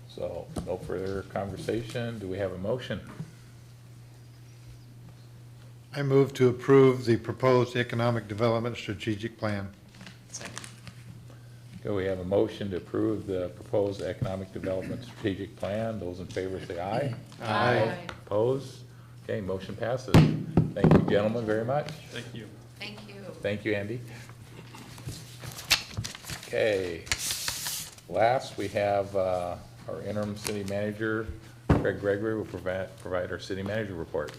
So, no further conversation. Do we have a motion? I move to approve the proposed economic development strategic plan. Okay, we have a motion to approve the proposed economic development strategic plan. Those in favor say aye. Aye. Opposed? Okay, motion passes. Thank you, gentlemen, very much. Thank you. Thank you. Thank you, Andy. Okay, last we have our interim city manager, Craig Gregory, will provide our city manager report.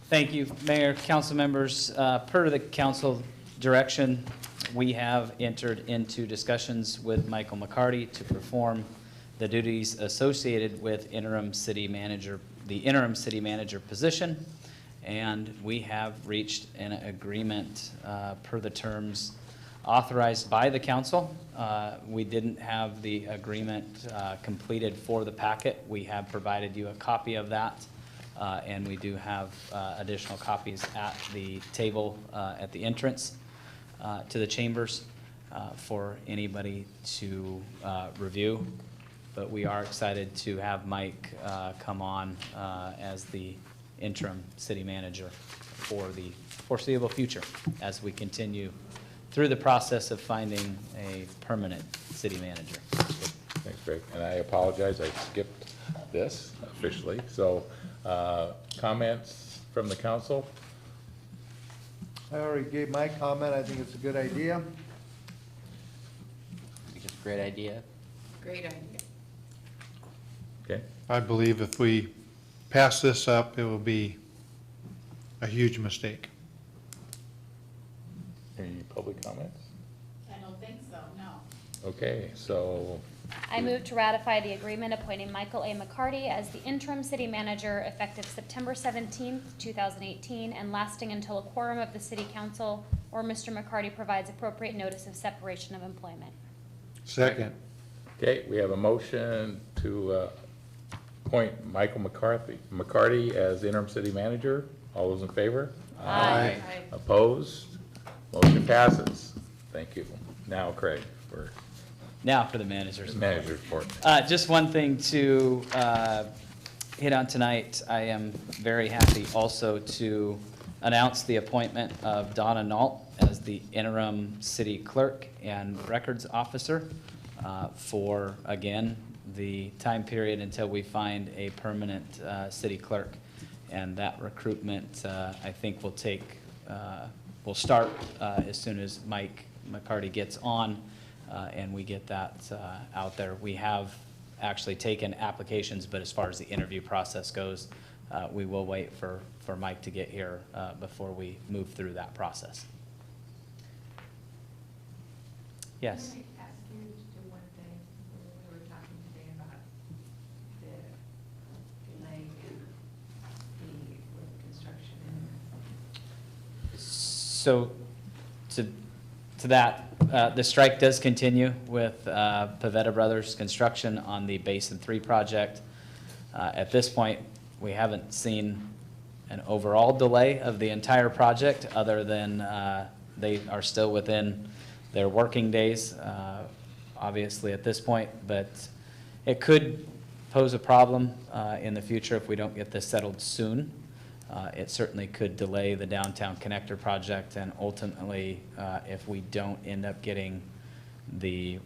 Thank you, Mayor, council members. Per the council direction, we have entered into discussions with Michael McCarty to perform the duties associated with the interim city manager position. And we have reached an agreement per the terms authorized by the council. We didn't have the agreement completed for the packet. We have provided you a copy of that. And we do have additional copies at the table at the entrance to the chambers for anybody to review. But we are excited to have Mike come on as the interim city manager for the foreseeable future as we continue through the process of finding a permanent city manager. Thanks, Greg. And I apologize, I skipped this officially. So comments from the council? I already gave my comment. I think it's a good idea. I think it's a great idea. Great idea. Okay. I believe if we pass this up, it will be a huge mistake. Any public comments? I don't think so, no. Okay, so I move to ratify the agreement appointing Michael A. McCarty as the interim city manager effective September 17th, 2018, and lasting until a quorum of the city council or Mr. McCarty provides appropriate notice of separation of employment. Second. okay, we have a motion to appoint Michael McCarty as interim city manager. All those in favor? Aye. Opposed? Motion passes. Thank you. Now, Craig, for Now for the manager's the manager report. Just one thing to hit on tonight. I am very happy also to announce the appointment of Donna Nault as the interim city clerk and records officer for, again, the time period until we find a permanent city clerk. And that recruitment, I think, will start as soon as Mike McCarty gets on. And we get that out there. We have actually taken applications, but as far as the interview process goes, we will wait for Mike to get here before we move through that process. Yes? Can I ask you to do one thing? We were talking today about the delay in the road construction. So to that, the strike does continue with Pavetta Brothers Construction on the Basin 3 project. At this point, we haven't seen an overall delay of the entire project other than they are still within their working days, obviously at this point, but it could pose a problem in the future if we don't get this settled soon. It certainly could delay the downtown connector project, and ultimately, if we don't end up getting the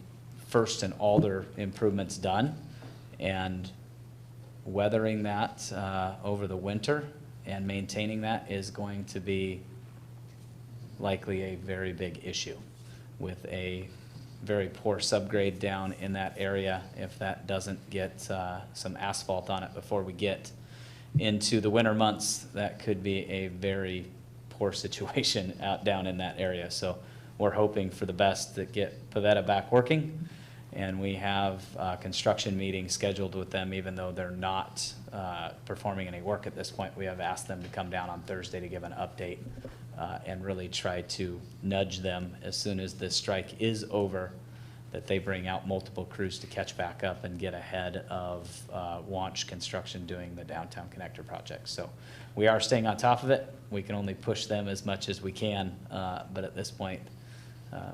first and Alder improvements done and weathering that over the winter and maintaining that is going to be likely a very big issue with a very poor subgrade down in that area. If that doesn't get some asphalt on it before we get into the winter months, that could be a very poor situation out down in that area. So we're hoping for the best to get Pavetta back working, and we have a construction meeting scheduled with them, even though they're not performing any work at this point. We have asked them to come down on Thursday to give an update and really try to nudge them as soon as this strike is over, that they bring out multiple crews to catch back up and get ahead of Wanch Construction doing the downtown connector project. So we are staying on top of it. We can only push them as much as we can, but at this point,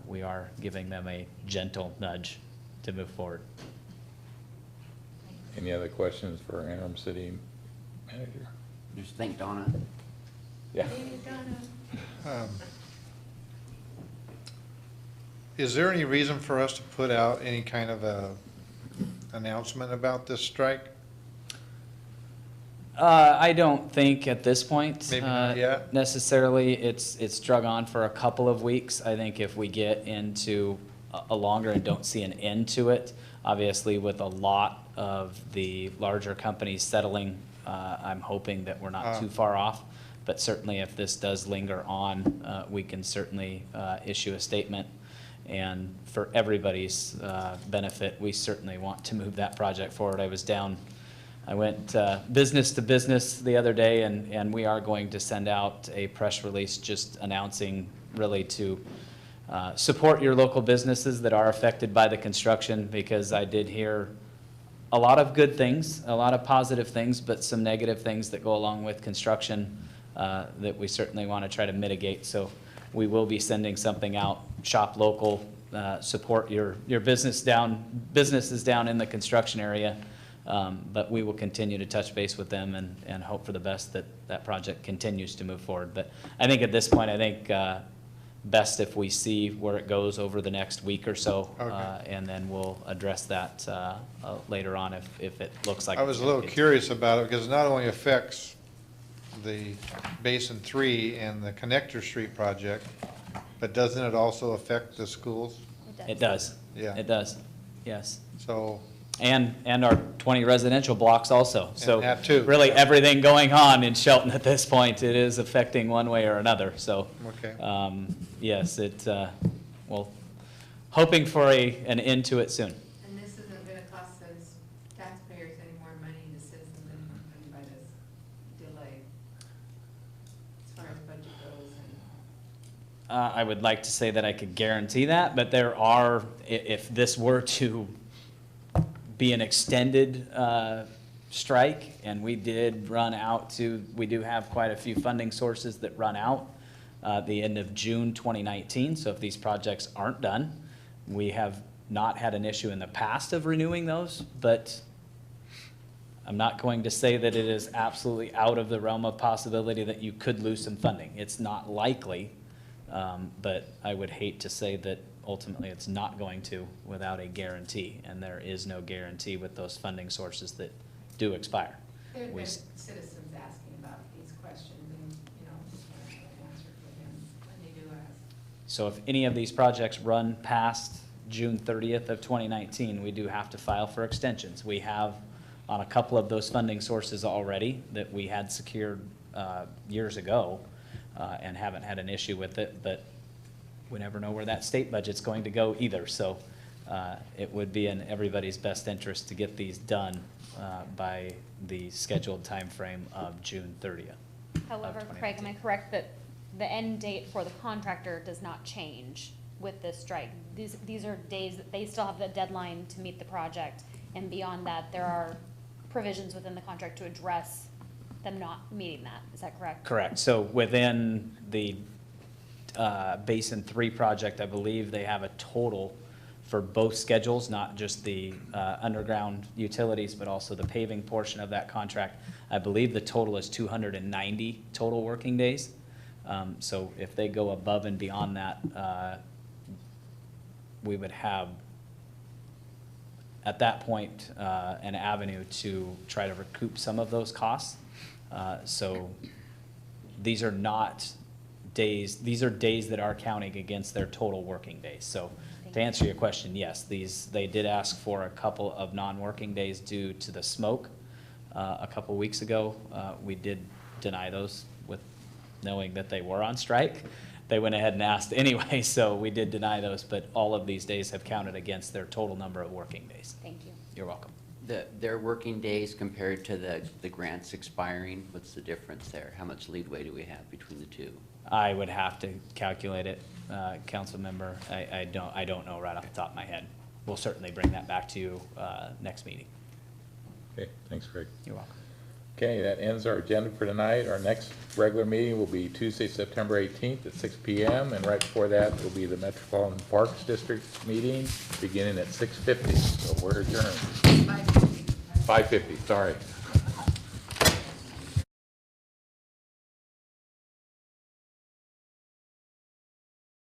we are giving them a gentle nudge to move forward. Any other questions for our interim city manager? Just thank Donna. Yeah. Is there any reason for us to put out any kind of a announcement about this strike? I don't think at this point. Maybe not yet? Necessarily. It's drug on for a couple of weeks. I think if we get into a longer and don't see an end to it, obviously with a lot of the larger companies settling, I'm hoping that we're not too far off. But certainly if this does linger on, we can certainly issue a statement. And for everybody's benefit, we certainly want to move that project forward. I went business to business the other day, and we are going to send out a press release just announcing really to support your local businesses that are affected by the construction, because I did hear a lot of good things, a lot of positive things, but some negative things that go along with construction that we certainly want to try to mitigate. So we will be sending something out, shop local, support your businesses down in the construction area. But we will continue to touch base with them and hope for the best that that project continues to move forward. But I think at this point, I think best if we see where it goes over the next week or so. Okay. And then we'll address that later on if it looks like. I was a little curious about it, because it not only affects the Basin 3 and the Connector Street project, but doesn't it also affect the schools? It does. Yeah. It does, yes. So. And our 20 residential blocks also. So that too. really everything going on in Shelton at this point, it is affecting one way or another. So Okay. Yes, well, hoping for an end to it soon. And this isn't gonna cost us taxpayers any more money to citizens any more money by this delay, as far as budget goes and. I would like to say that I could guarantee that, but there are, if this were to be an extended strike, and we did run out to, we do have quite a few funding sources that run out the end of June 2019. So if these projects aren't done, we have not had an issue in the past of renewing those, but I'm not going to say that it is absolutely out of the realm of possibility that you could lose some funding. It's not likely, but I would hate to say that ultimately it's not going to without a guarantee, and there is no guarantee with those funding sources that do expire. There have been citizens asking about these questions, and, just want to have an answer for them when they do ask. So if any of these projects run past June 30th of 2019, we do have to file for extensions. We have on a couple of those funding sources already that we had secured years ago and haven't had an issue with it, but we never know where that state budget's going to go either. So it would be in everybody's best interest to get these done by the scheduled time frame of June 30th. However, Craig, am I correct that the end date for the contractor does not change with this strike? These are days that they still have the deadline to meet the project, and beyond that, there are provisions within the contract to address them not meeting that. Is that correct? Correct. So within the Basin 3 project, I believe they have a total for both schedules, not just the underground utilities, but also the paving portion of that contract. I believe the total is 290 total working days. So if they go above and beyond that, we would have, at that point, an avenue to try to recoup some of those costs. So these are not days, these are days that are counting against their total working days. So to answer your question, yes, they did ask for a couple of non-working days due to the smoke a couple weeks ago. We did deny those with knowing that they were on strike. They went ahead and asked anyway, so we did deny those, but all of these days have counted against their total number of working days. Thank you. You're welcome. Their working days compared to the grants expiring, what's the difference there? How much leadway do we have between the two? I would have to calculate it, council member. I don't know right off the top of my head. We'll certainly bring that back to you next meeting. Okay, thanks, Craig. You're welcome. Okay, that ends our agenda for tonight. Our next regular meeting will be Tuesday, September 18th at 6 p.m. And right before that will be the Metropolitan Parks District meeting beginning at 6:50. So we're adjourned. 5:50, sorry.